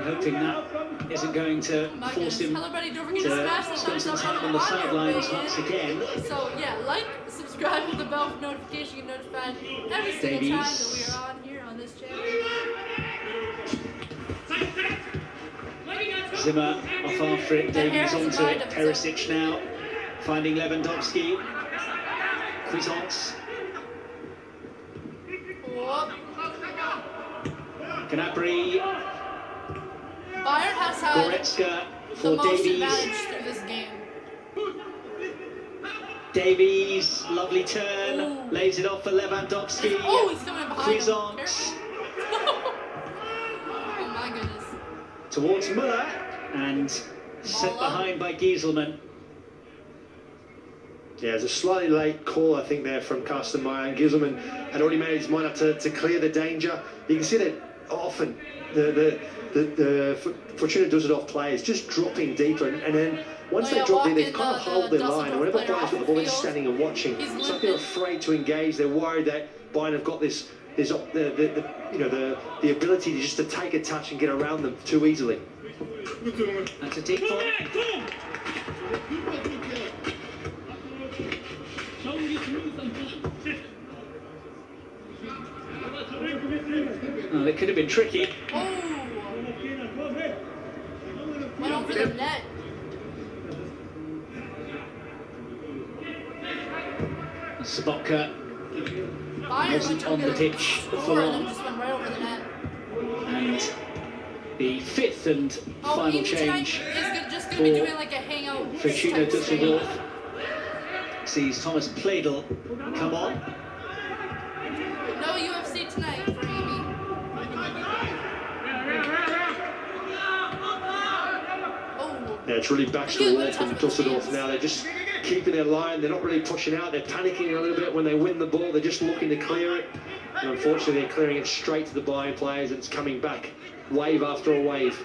hoping that isn't going to force him to spend some time on the sidelines once again. So yeah, like, subscribe, hit the bell for notification, get notified every single time that we are on here on this channel. Zimmer off after it, Davies onto it, Perisic now, finding Lewandowski, Cuisance. Gnabry, Bayern has had Goretzka the for most Davies. advantage through this game. Davies, lovely turn, lays it off for Lewandowski. Oh, he's coming behind Cuisance. Oh my goodness. Towards Müller, and set behind by Gieselman. Yeah, it's a slightly late call, I think, there from Kastenmeier. And Gieselman had already made his mind up to clear the danger. You can see that often the Fortuna Düsseldorf players just dropping deeper, and then once they drop in, they kind of hold their line. And whenever Bayern's got the ball, they're just standing and watching. It's like they're afraid to engage. They're worried that Bayern have got the ability to just to take a touch and get around them too easily. That's a deep ball. Oh, it could have been tricky. Oh! Went over the net. Sobotka wasn't on the pitch for long. Just went right over the net. And the 5th and final change just gonna be doing like a hangout. Fortuna Düsseldorf sees Thomas Pledel come on. No UFC tonight for Amy. Oh. Yeah, it's really back to the wall from Düsseldorf now. They're just keeping their line. They're not really pushing out. They're panicking a little bit when they win the ball. They're just looking to clear it. And unfortunately, they're clearing it straight to the Bayern players. And it's coming back wave after a wave.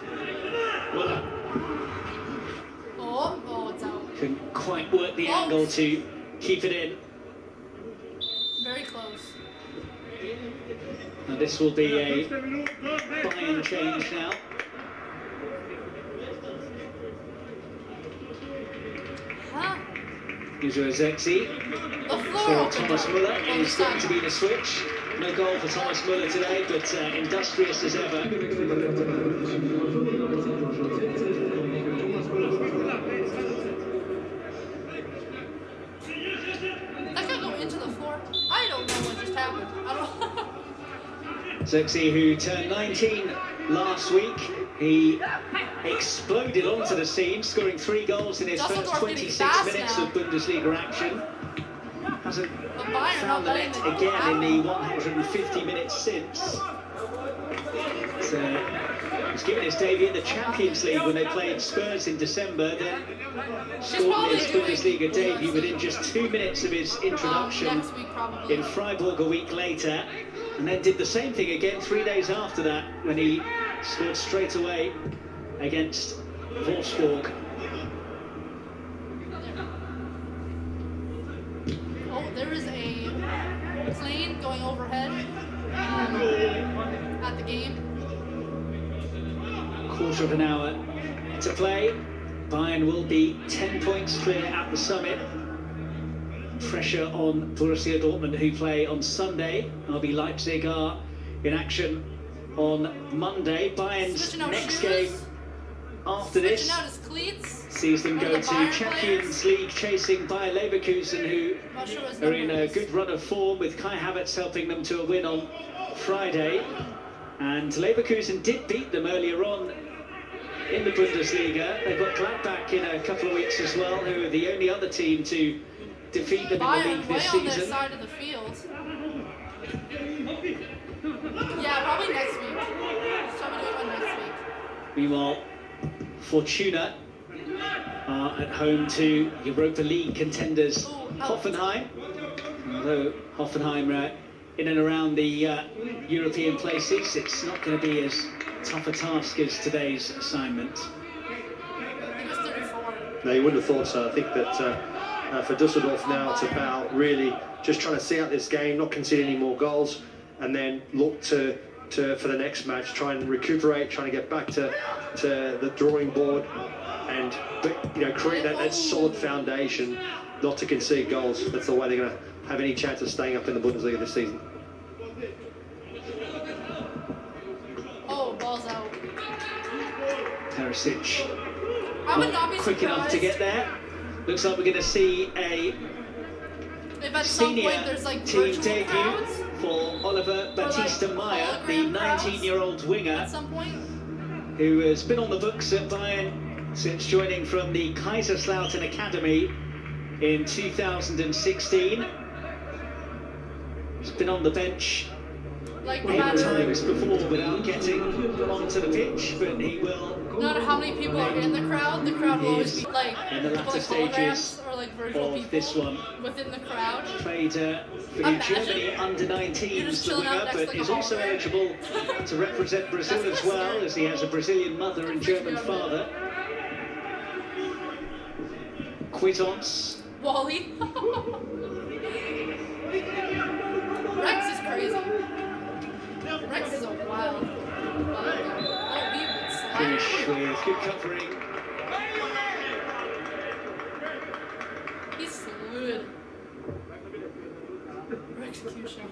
Oh, it's out. Couldn't quite work the angle to keep it in. Very close. And this will be a Bayern change now. Zexi for Thomas Müller is going to be the switch. No goal for Thomas Müller today, but industrious as ever. That could go into the floor. I don't know what just happened. I don't. Zexi, who turned 19 last week, he exploded onto the scene, scoring 3 goals in his first 26 minutes of Bundesliga action. Hasn't found the net again in the 150 minutes since. He's given his debut in the Champions League when they played Spurs in December, then scored his Bundesliga debut within just 2 minutes of his introduction in Freiburg a week later, and then did the same thing again 3 days after that when he scored straight away against Wolfsburg. Oh, there is a plane going overhead at the game. Quarter of an hour to play. Bayern will be 10 points clear at the summit. Pressure on Borussia Dortmund, who play on Sunday. RB Leipzig are in action on Monday. Bayern's next game after this sees them go to Champions League chasing Bayer Leverkusen, who are in a good run of form, with Kai Havertz helping them to a win on Friday. And Leverkusen did beat them earlier on in the Bundesliga. They've got Gladbach in a couple of weeks as well, who are the only other team to defeat them in the league this season. On their side of the field. Yeah, probably next week. Next week. Meanwhile, Fortuna are at home to Europa League contenders Hoffenheim. Although Hoffenheim in and around the European places, it's not going to be as tough a task as today's assignment. No, you wouldn't have thought so. I think that for Düsseldorf now, it's about really just trying to see out this game, not concede any more goals, and then look to for the next match, try and recuperate, trying to get back to the drawing board, and create that solid foundation, not to concede goals. That's the way they're going to have any chance of staying up in the Bundesliga this season. Oh, balls out. Perisic not quick enough to get there. Looks like we're going to see a senior team debut for Oliver Batista-Meyer, the 19-year-old winger, who has been on the books at Bayern since joining from the Kaiserslautern Academy in 2016. He's been on the bench 8 times before without getting onto the pitch, but he will. No matter how many people are in the crowd will always be in the latter stages or virtual of this one. Within the crowd. Played for the Germany under-19s, the winger, but is also eligible to represent Brazil as well, as he has a Brazilian mother and German father. Quittance. Wally. Rex is crazy. Rex is a wild guy. Finish with good covering. He's fluid. Execution.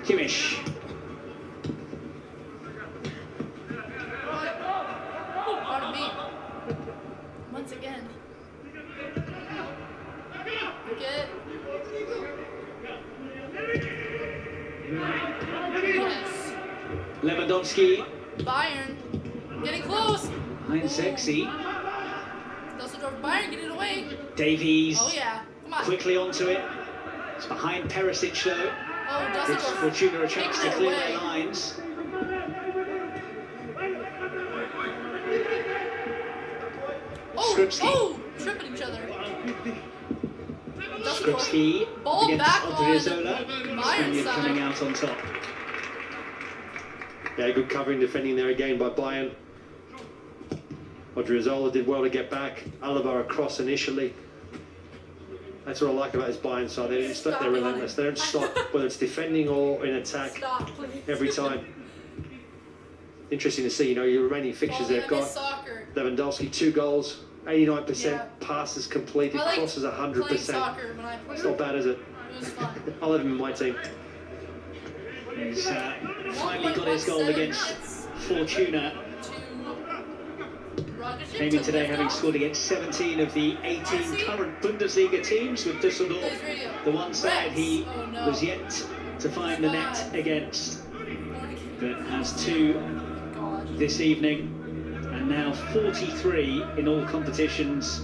Kimmich. Pardon me. Once again. Good. Yes. Lewandowski. Bayern. Getting close. Behind Zexi. Düsseldorf. Bayern getting away. Davies. Oh yeah. Come on. Quickly onto it. It's behind Perisic though. Oh, Gives Fortuna a chance to clear their lines. Skripski. Oh, tripping each other. Skripski ball against back Odriozola. Bayern coming out on top. Yeah, good covering, defending there again by Bayern. Odriozola did well to get back. Alaba across initially. That's what I like about this Bayern side. They're relentless. They don't stop, whether it's defending or in attack, every time. Interesting to see, your remaining fixtures they've got. Lewandowski, 2 goals, 89% passes completed, crosses 100%. It's not bad, is it? It was fun. I'll have him in my team. He's finally got his goal against Fortuna. Came in today having scored against 17 of the 18 current Bundesliga teams, with Düsseldorf the one side he was yet to find the net against, but has 2 this evening, and now 43 in all competitions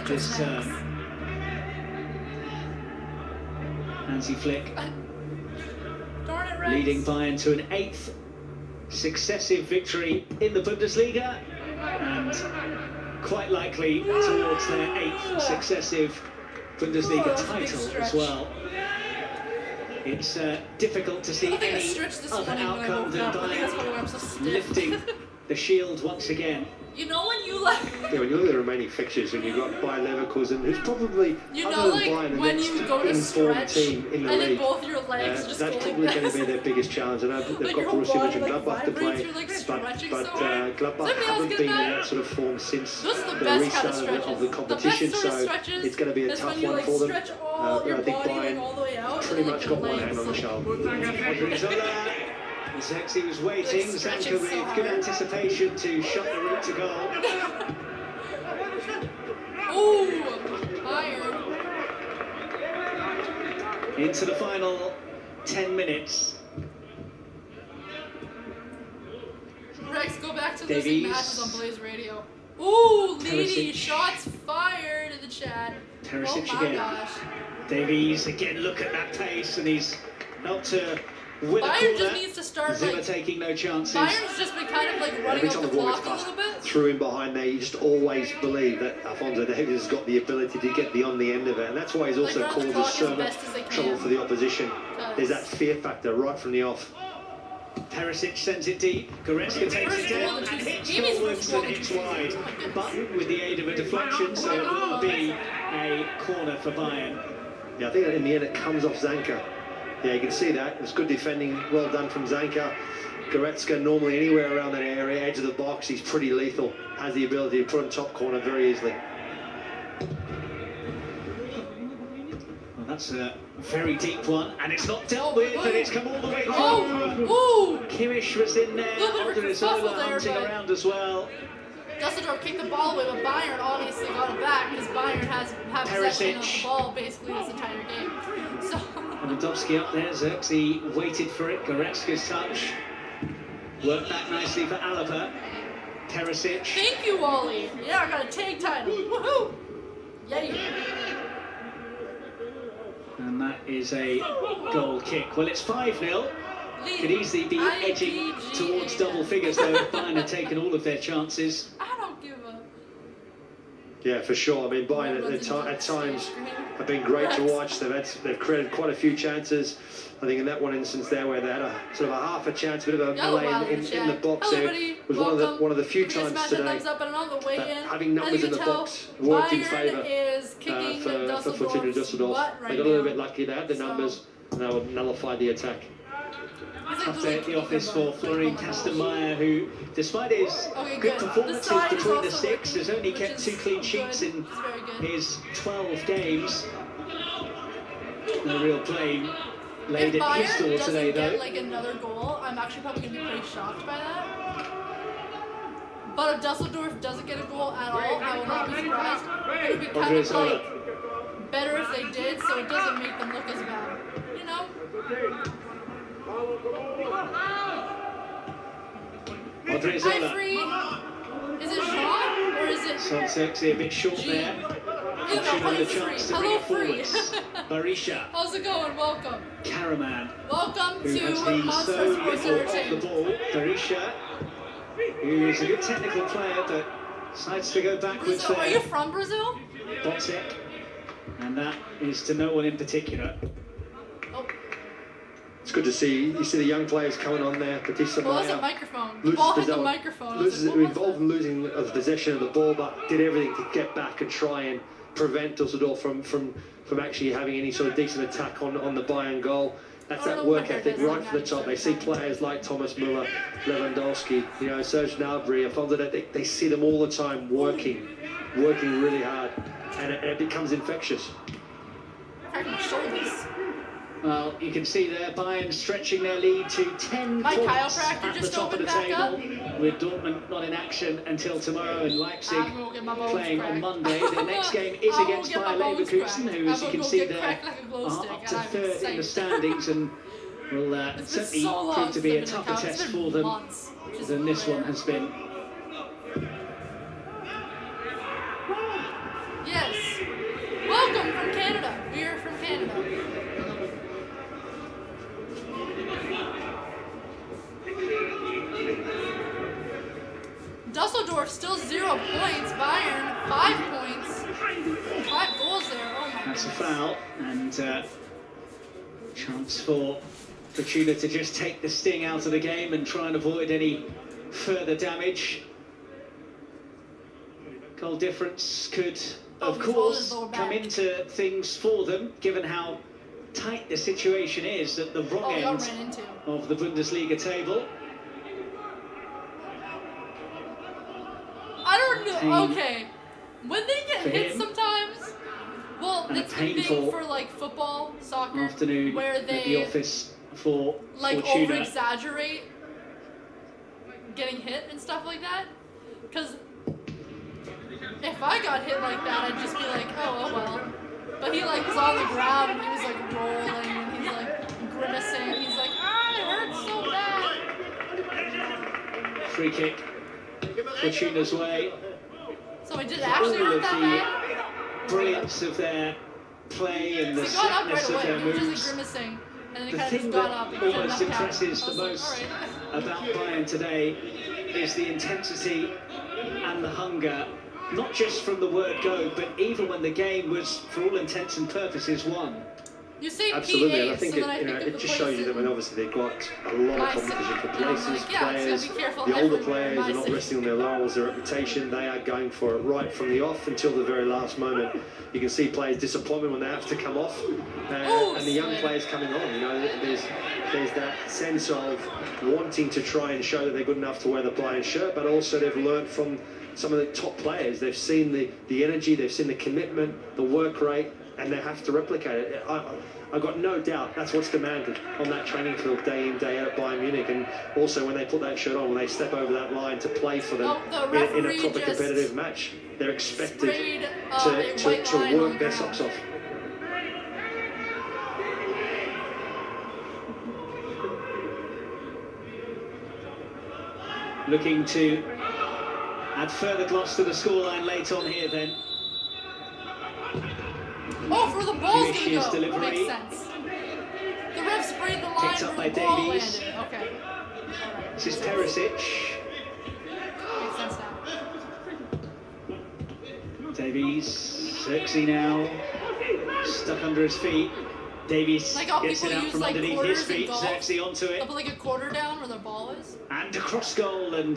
this term. Hansi Flick leading Bayern to an 8th successive victory in the Bundesliga, and quite likely towards their 8th successive Bundesliga title as well. It's difficult to see any other outcome than Bayern lifting the shield once again. You know when you like... Yeah, when you look at the remaining fixtures and you've got Bayern Leverkusen, who's probably, you know, other than like Bayern, the when next you go to stretch team in the and then league. both your legs just That's go probably like going to this. be their biggest challenge. I know they've Like got your whole Borussia body, Mönchengladbach like, to play, vibrates, you're, like, but stretching so hard. Gladbach Somebody else haven't get been in that? that sort of form since Those are the the best kind of restart stretches. of the competition, The best sort of so stretches it's going to be a is tough when you, one like, for them. stretch all I your think body, Bayern like, all the way out, pretty and, like, much your got one legs, hand on the like, Odriozola. Zexi was waiting. Zanka with good anticipation to shut the route to goal. Ooh, Bayern. Into the final 10 minutes. Rex, go back to Davies. losing matches on Blaze Radio. Ooh, Leedy, Teresic. shots fired in the chat. Teresic Oh my again. gosh. Davies again, look at that pace, and he's not to win a Bayern corner. just needs to start, Zimmer like, taking no chances. Bayern's just been kind of like running Every up time the the ball gets clock a passed little bit. through in behind there, you just always believe that Alphonso Davies has got the ability to get beyond the end of it, and that's why he's Like, also run the caused clock us as so much best as they trouble can. for the opposition. There's that fear factor right from the off. Perisic sends it deep. Goretzka takes it down and hits forwards and hits wide. But with the aid of a deflection, so it will be a corner for Bayern. Yeah, I think in the end it comes off Zanka. Yeah, you can see that. It's good defending, well done from Zanka. Goretzka, normally anywhere around that area, edge of the box, he's pretty lethal. Has the ability to put him top corner very easily. Well, that's a very deep one, and it's not dealt with, and it's come all the way through. Oh, ooh! Kimmich was in there, Little bit of a kerfuffle Odriozola there, hunting but- around as well. Düsseldorf kicked the ball away, but Bayern obviously got it back because Bayern has possession of the ball basically this entire game. So Lewandowski up there, Xerxes waited for it, Goretzka's touch. Worked back nicely for Alaba. Perisic. thank you, Wally. Yeah, I got a tag title. Woohoo! Yay! And that is a goal kick. Well, it's 5-0. Could easily be edging towards double figures though. Bayern have taken all of their chances. I don't give a. Yeah, for sure. I mean, Bayern at times have been great to watch. They've created quite a few chances. I think in that one instance there where they had a sort of a half a chance, a bit of a melee in the box there, was one of the few times today that having numbers in the box worked in favour for Fortuna Düsseldorf. They got a little bit lucky. They had the numbers and they would nullify the attack. Update at the office for Florian Kastenmeier, who, despite his good performances between the sticks, has only kept 2 clean sheets in his 12 games. No real blame laid at his door today, though. If Bayern doesn't get like another goal, I'm actually probably going to be pretty shocked by that. But if Düsseldorf doesn't get a goal at all, I will not be surprised. It would be kind of like better if they did, so it doesn't make them look as bad. You know? Odriozola. Hi, free. Is it Jean or is it? Son Xerxes a bit short there. Either Should have the free. chance to bring Hello, it free. forwards. Barisha. How's it going? Welcome. Karaman, Welcome who to has been Monster so Sports little off the Entertainment. ball. Barisha, who is a good technical player, but decides to go backwards Brazil. Are you there. from Brazil? Botzek. And that is to no one in particular. Oh, It's good to see. You see the young players coming on there. Batista well, that's a Maya microphone. The ball hit the microphone. I was like, what was involved in losing the possession of the ball, but did everything to get back and try and prevent Düsseldorf from actually having any sort of decent attack on the Bayern goal. That's that work ethic right from the top. They see players like Thomas Müller, Lewandowski, Serge Gnabry, Alphonso. They see them all the time working really hard, and it becomes infectious. Crack my shoulders. Well, you can see there Bayern stretching their lead to 10 My points chiropractor at the just top of the opened back up. table, with Dortmund not in action until tomorrow and Leipzig I'm gonna get my bones playing on cracked. Monday. The next game is I'm gonna against get my Bayer bones Leverkusen, cracked. who, as I'm you can gonna see get there, cracked like a glow are stick, up and to I'm third in the excited. standings and will It's been certainly so long prove to be a since I've tougher been in test the for them months, which is than this rare. one has been. Yes. Welcome from Canada. We are from Canada. Düsseldorf still 0 points. Bayern 5 points. 5 goals there. Oh my That's a goodness. foul, and chance for Fortuna to just take the sting out of the game and try and avoid any further damage. Goal difference could, of he's holding course, his lower come back. into things for them, given how tight the situation is at the wrong Y'all end ran into. of the Bundesliga table. I don't know. Pain Okay. When they get for hit him. sometimes, well, And a it's the thing painful for like football, soccer, Afternoon where at the they office for like Fortuna. over-exaggerate getting hit and stuff like that. Because if I got hit like that, I'd just be like, oh well. But he like was on the ground and he was like rolling and he's like grimacing. He's like, ah, it hurts so bad. Free kick Fortuna's way. So it did actually All hurt of that the bad. brilliance of their play and the He got up right slackness of away. their He was just moves. like grimacing, and then he The kind of thing just got that up and almost knocked out. impresses I the was like, most alright. about Bayern today is the intensity and the hunger, not just from the word go, but even when the game was, for all intents and purposes, won. You say Absolutely, and I PAs, think so then I it, think of it the just shows you that when places. obviously they've got a lot My of competition for city. places, Like, yeah, players, so be careful the older everywhere, players my are not city. resting on their laurels, their reputation, they are going for it right from the off until the very last moment. You can see players' disappointment when they have to come off, and the young slid. players coming on. You know, there's that sense of wanting to try and show that they're good enough to wear the Bayern shirt, but also they've learned from some of the top players. They've seen the energy, they've seen the commitment, the work rate, and they have to replicate it. I've got no doubt that's what's demanded on that training field day in, day out at Bayern Munich, and also when they put that shirt on, when they step over that line to play for them Oh, the in a referee proper just competitive match, they're expected sprayed, a white to line on work the their ground. socks off. Looking to add further gloss to the scoreline late on here then. Oh, for the ball's gonna Finish's go. delivery. Makes sense. The ref sprayed the line Picked up where by the ball Davies. landed. Okay. Alright. This is Perisic. Makes sense now. Davies, Xerxes now, stuck under his feet. Davies Like how gets people it out use, from like, underneath quarters his in feet, golf. Xerxes onto it. They'll put like a quarter down where their ball is. And a cross goal, and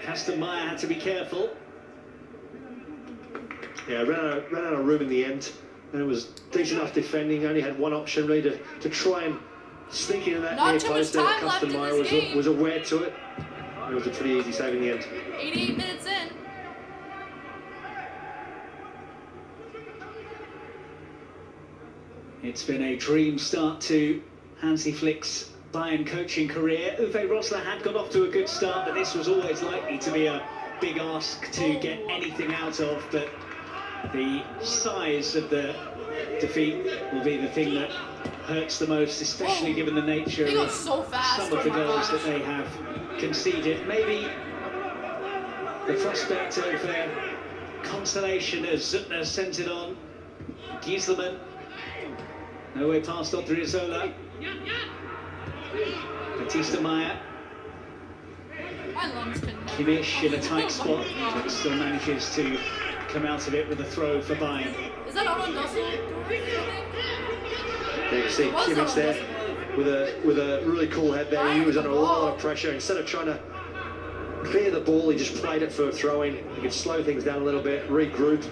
Kastenmeier had to be careful. Yeah, ran out of room in the end, and it was decent enough defending. Only had one option really to try and sneak into that Not near too much post there. time left in Kastenmeier this game. was aware to it. It was a pretty easy save in the end. 88 minutes in. It's been a dream start to Hansi Flick's Bayern coaching career. Uwe Rosler had got off to a good start, but this was always likely to be a big ask to get anything out of. But the size of the defeat will be the thing that hurts the most, especially given the nature He goes of so fast. some of the Oh my goals gosh. that they have conceded. Maybe the prospect of consolation as Zuttner sent it on. Gieselman, no way past Odriozola. Batista Meyer, My lungs couldn't. Kimmich in a tight spot, but still manages to come out of it with a throw for Bayern. Is that Owen Dusseldorf? Yeah, you can see It was Kimmich on there this with a really cool head there. He was under a lot of pressure. Instead of trying to clear the ball, he just played it for a throw-in. He could slow things down a little bit, regroup.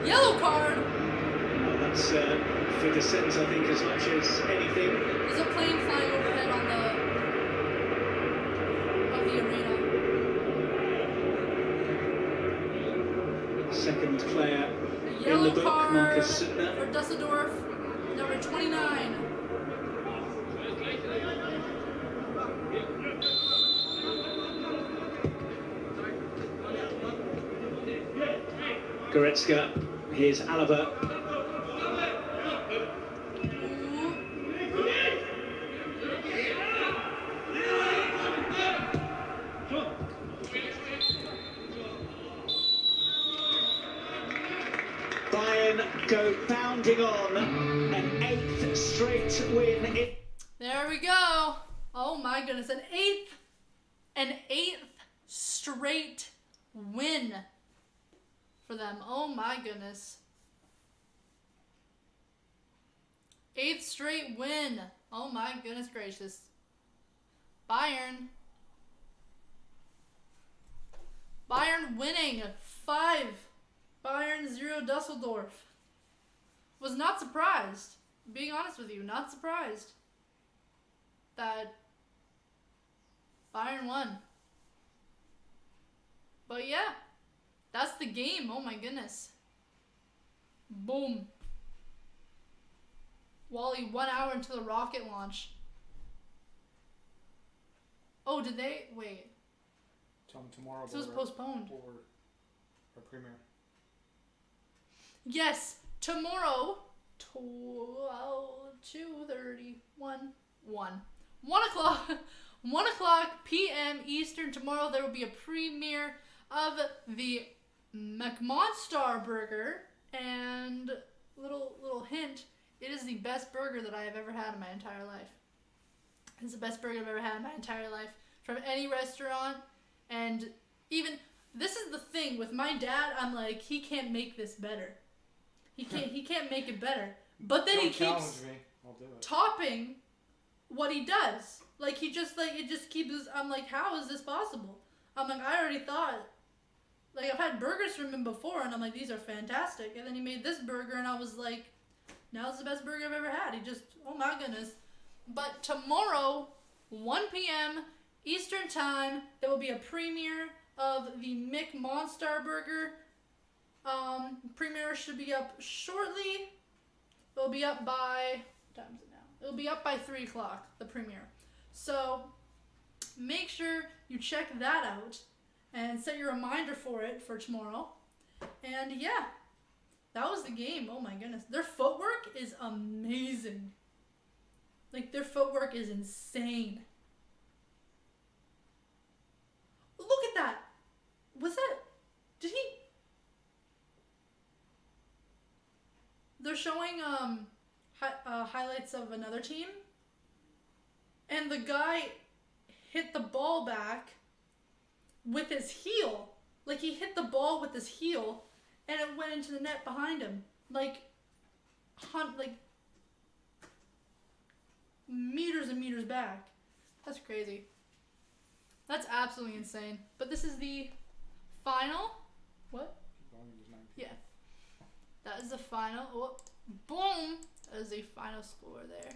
Yellow card. Well, that's for dissent, I think, as much as anything. There's a plane flying overhead on the arena. Second player in the Yellow book, card. Marcus Fortuna. For Düsseldorf, number 29. Goretzka, here's Alaba. Bayern go bounding on, an 8th straight win. There we go. Oh my goodness, an eighth straight win for them. Oh my goodness. 8th straight win. Oh my goodness gracious. Bayern winning 5. Bayern 0 Düsseldorf. Was not surprised. Being honest with you, not surprised that Bayern won. But yeah, that's the game. Oh my goodness. Boom. Wally, 1 hour until the rocket launch. Oh, did they? Wait. Tell them tomorrow. So it was postponed. Or a premiere. Yes, tomorrow, 2:31, 1 o'clock, 1 o'clock p.m. Eastern. Tomorrow there will be a premiere of the McMonster burger, and little hint, it is the best burger that I have ever had in my entire life. It's the best burger I've ever had in my entire life from any restaurant, and even this is the thing with my dad. I'm like, he can't make this better. He can't make it better. But then he keeps topping what he does. Like it just keeps. I'm like, how is this possible? I'm like, I already thought. Like I've had burgers from him before, and I'm like, these are fantastic. And then he made this burger, and I was like, now it's the best burger I've ever had. He just, oh my goodness. But tomorrow, 1 p.m. Eastern time, there will be a premiere of the McMonster burger. Premiere should be up shortly. It'll be up by, what time is it now? It'll be up by 3 o'clock, the premiere. So make sure you check that out and set your reminder for it for tomorrow. And yeah, that was the game. Oh my goodness. Their footwork is amazing. Like their footwork is insane. Look at that. Was that, did he? They're showing highlights of another team, and the guy hit the ball back with his heel. Like he hit the ball with his heel, and it went into the net behind him. Like meters and meters back. That's crazy. That's absolutely insane. But this is the final. What? Yeah. That is the final. Oh, boom! That is the final score there.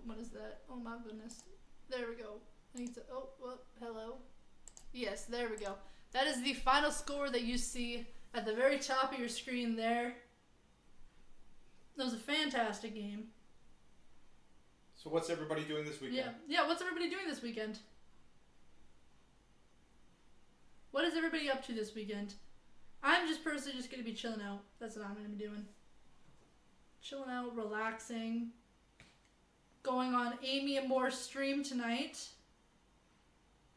What is that? Oh my goodness. There we go. I need to. Oh, well, hello. Yes, there we go. That is the final score that you see at the very top of your screen there. That was a fantastic game. So what's everybody doing this weekend? Yeah. What's everybody doing this weekend? What is everybody up to this weekend? I'm just personally just going to be chilling out. That's what I'm going to be doing. Chilling out, relaxing. Going on AMYAMOR stream tonight.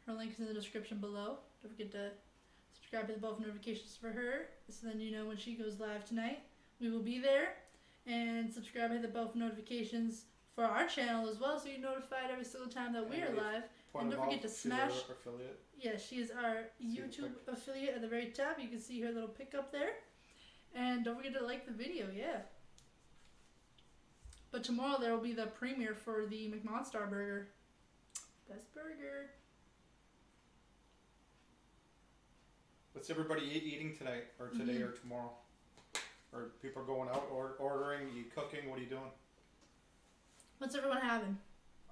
Her link is in the description below. Don't forget to subscribe to the bell for notifications for her. So then you know when she goes live tonight. We will be there. And subscribe to the bell for notifications for our channel as well, so you're notified every single time that we are live. And don't forget to smash. Affiliate. Yeah, she is our YouTube affiliate at the very top. You can see her little pick up there. And don't forget to like the video, yeah. But tomorrow there will be the premiere for the McMonster burger. Best burger. What's everybody eating tonight, or today, or tomorrow? Or people are going out or ordering? You cooking? What are you doing? What's everyone having?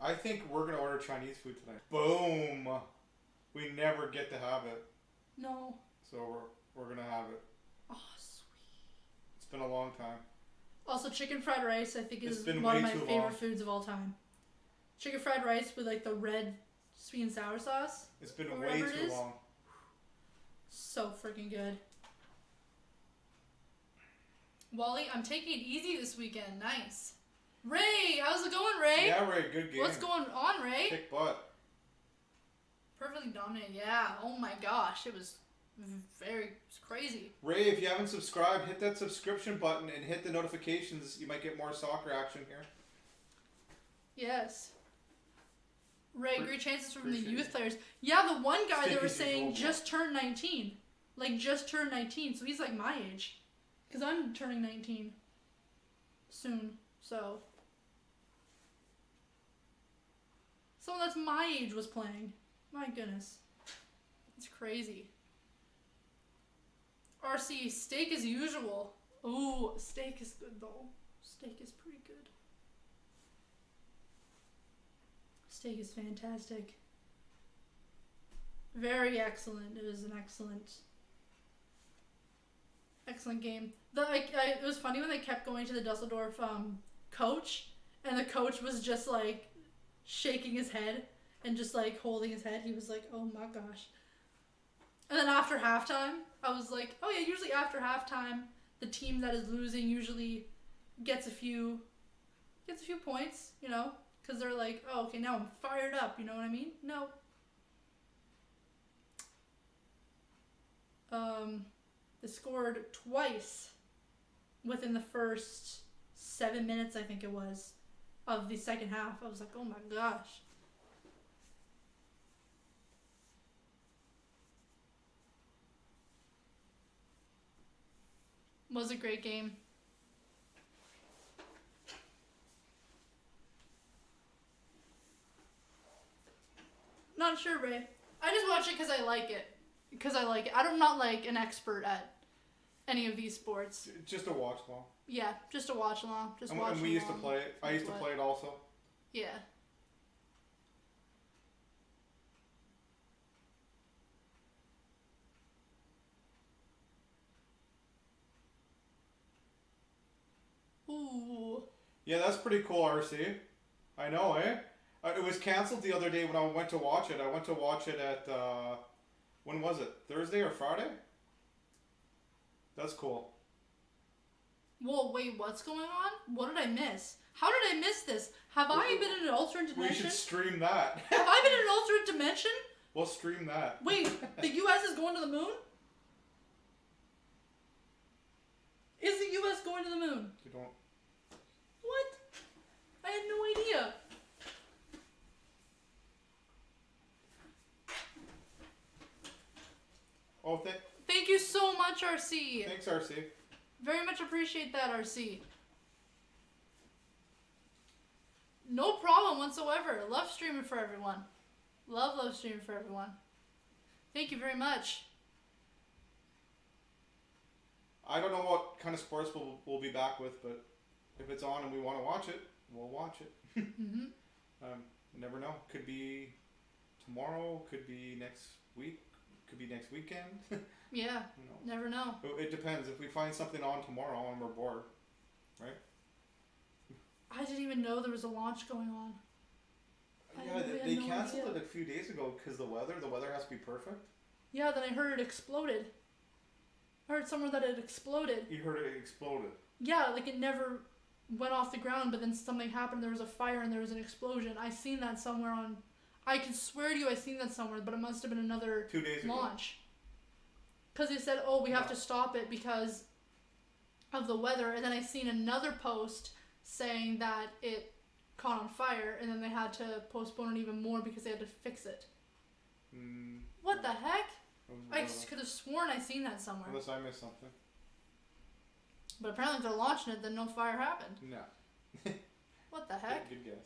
I think we're gonna order Chinese food tonight. Boom! We never get to have it. No. So we're gonna have it. Oh, sweet. It's been a long time. Also, chicken fried rice, I think, is been one of way my too favorite long. foods of all time. Chicken fried rice with like the red sweet and sour sauce. It's been Or way whatever it too is. long. So freaking good. Wally, I'm taking it easy this weekend. Nice. Ray, how's it going, Ray? Yeah, Ray, good game. What's going on, Ray? Kick butt. Perfectly dominated. Yeah. Oh my gosh, it was it's crazy. Ray, if you haven't subscribed, hit that subscription button and hit the notifications. You might get more soccer action here. Yes. Ray, great chances from the appreciate youth it. players. Yeah, the one guy they were Stinky saying Gold just turned 19. Like, just turned 19. So he's like my age. Because I'm turning 19 soon. So. Someone that's my age was playing. My goodness. It's crazy. RC, steak as usual. Ooh, steak is good though. Steak is pretty good. Steak is fantastic. Very excellent. It was an excellent game. It was funny when they kept going to the Düsseldorf coach, and the coach was just like shaking his head and just like holding his head. He was like, "Oh my gosh." And then after halftime, I was like, "Oh yeah, usually after halftime, the team that is losing usually gets a few points, you know." Because they're like, oh, okay, now I'm fired up. You know what I mean? No. They scored twice within the first 7 minutes, I think it was, of the second half. I was like, oh my gosh. Was a great game. Not sure, Ray. I just watch it because I like it. I'm not like an expert at any of these sports. Just a watch along. Yeah, just a watch along. And we used to play it. I used to play it also. Yeah. Ooh. Yeah, that's pretty cool, RC. I know, eh? It was canceled the other day when I went to watch it. I went to watch it at, when was it? Thursday or Friday? That's cool. Whoa, wait, what's going on? What did I miss? How did I miss this? Have I been in an alternate dimension? We should stream that. Have I been in an alternate dimension? We'll stream that. Wait, the U.S. is going to the moon? Is the U.S. going to the moon? You don't. What? I had no idea. Oh, Thank you so much, RC. thanks, RC. Very much appreciate that, RC. No problem whatsoever. Love streaming for everyone. Love streaming for everyone. Thank you very much. I don't know what kind of sports we'll be back with, but if it's on and we want to watch it, we'll watch it. Mm-hmm. Never know. Could be tomorrow. Could be next week. Could be next weekend. Yeah. Never know. It depends. If we find something on tomorrow and we're bored, right? I didn't even know there was a launch going on. Yeah, they canceled it a few days ago because the weather has to be perfect. Yeah, then I heard it exploded. I heard somewhere that it exploded. You heard it exploded. Yeah, like it never went off the ground, but then something happened. There was a fire and there was an explosion. I seen that somewhere on. I can swear to you, I seen that somewhere, but it must have been another 2 days ago. launch. Because they said, "Oh, we have to stop it because of the weather," and then I seen another post saying that it caught on fire, and then they had to postpone it even more because they had to fix it. What the heck? I could have sworn I seen that somewhere. Unless I missed something. But apparently if they're launching it, then no fire happened. No. What the heck? Good guess.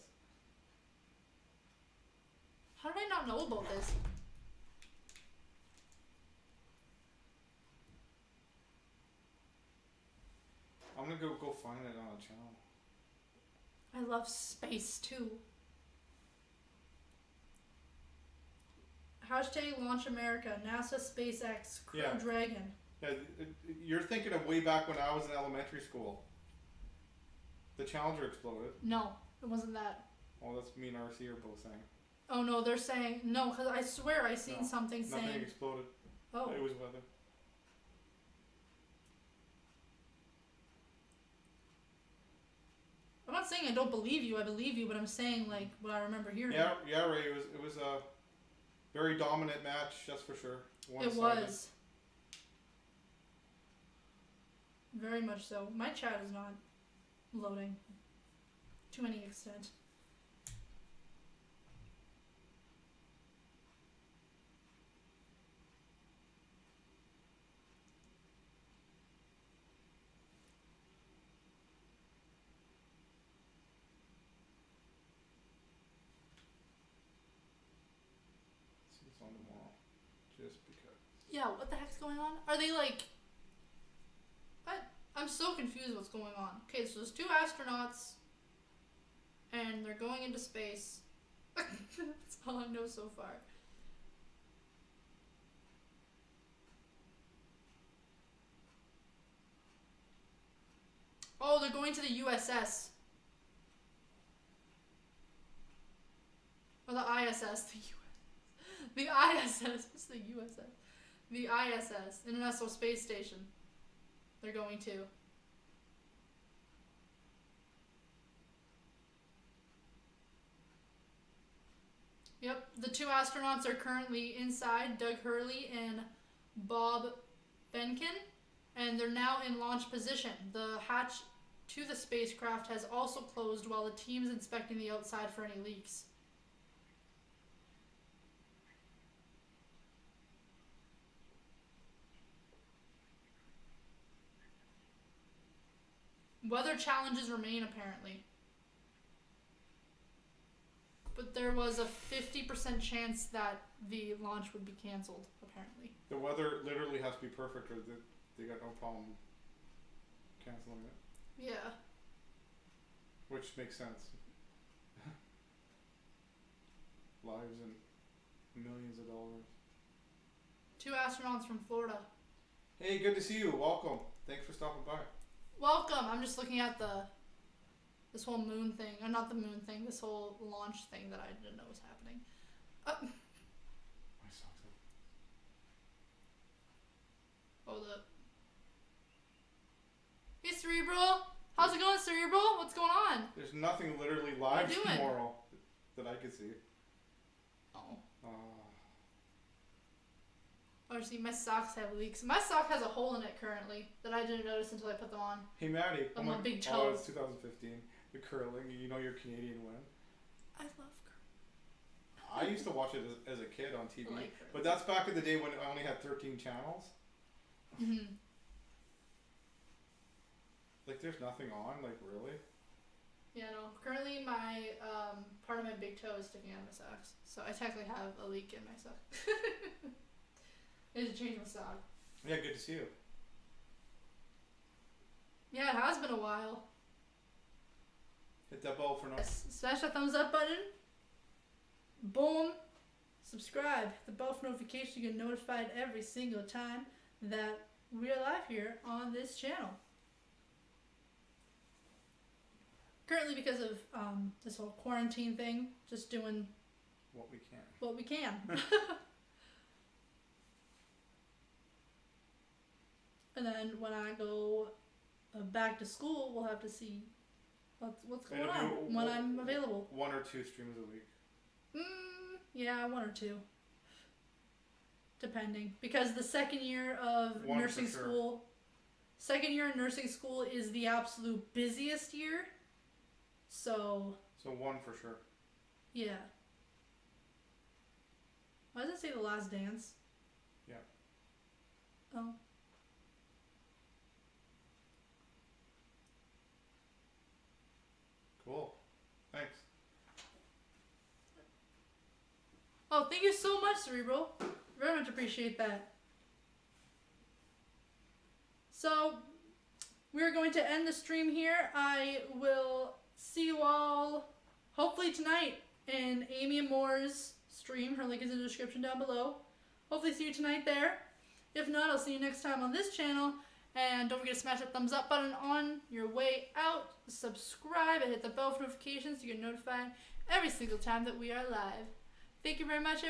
How did I not know about this? I'm gonna go find it on a channel. I love space too. Hashtag Launch America, NASA, SpaceX, Crew Yeah. Dragon. Yeah, you're thinking of way back when I was in elementary school. The Challenger exploded. No, it wasn't that. Oh, that's me and RC are both saying. Oh no, they're saying no, because I swear I seen No, something Nothing saying. exploded. Oh, It was weather. I'm not saying I don't believe you. I believe you, but I'm saying like what I remember hearing. Yeah, Ray. It was a very dominant match, that's for sure. It was. Very much so. My chat is not loading to any extent. See what's on the wall. Just because. Yeah, what the heck's going on? Are they like... I'm so confused what's going on. Okay, so there's 2 astronauts, and they're going into space. That's all I know so far. Oh, they're going to the USS. Or the ISS. The ISS. What's the USS? The ISS. International Space Station. They're going to. Yep, the 2 astronauts are currently inside, Doug Hurley and Bob Benkin, and they're now in launch position. The hatch to the spacecraft has also closed while the team's inspecting the outside for any leaks. Weather challenges remain, apparently. But there was a 50% chance that the launch would be canceled, apparently. The weather literally has to be perfect, or they got no problem canceling it. Yeah. Which makes sense. Lives and millions of dollars. 2 astronauts from Florida. Hey, good to see you. Welcome. Thanks for stopping by. Welcome. I'm just looking at this whole moon thing, or not the moon thing, this whole launch thing that I didn't know was happening. My socks are... Oh, Hey, Cerebral. How's it going, Cerebral? What's going on? There's nothing literally live What are you doing? tomorrow that I could see. Oh. Oh, see, my socks have leaks. My sock has a hole in it currently that I didn't notice until I put them on. Hey, Maddie. On my big toe. Oh, it's 2015. The curling. You know you're Canadian when? I love curling. I used to watch it as a kid on TV. I like curling. But that's back in the day when I only had 13 channels. Mm-hmm. Like, there's nothing on, like, really? Yeah, no. Currently, my part of my big toe is sticking out of my socks, so I technically have a leak in my sock. I need to change my sock. Yeah, good to see you. Yeah, it has been a while. Hit that bell for now. Smash that thumbs up button. Boom. Subscribe. Hit the bell for notifications. You get notified every single time that we are live here on this channel. Currently, because of this whole quarantine thing, just doing What we can. what we can. And then when I go back to school, we'll have to see what's going It'll on be when I'm available. 1 or 2 streams a week. Yeah, 1 or 2. Depending. Because the second year of One for nursing sure. school, second year in nursing school is the absolute busiest year. So, So 1 for sure. yeah. Why does it say The Last Dance? Yeah. Oh. Cool. Thanks. Oh, thank you so much, Cerebral. Very much appreciate that. So, we're going to end the stream here. I will see you all hopefully tonight in AMYAMOR's stream. Her link is in the description down below. Hopefully see you tonight there. If not, I'll see you next time on this channel. And don't forget to smash that thumbs up button on your way out. Subscribe and hit the bell for notifications to get notified every single time that we are live. Thank you very much, everyone.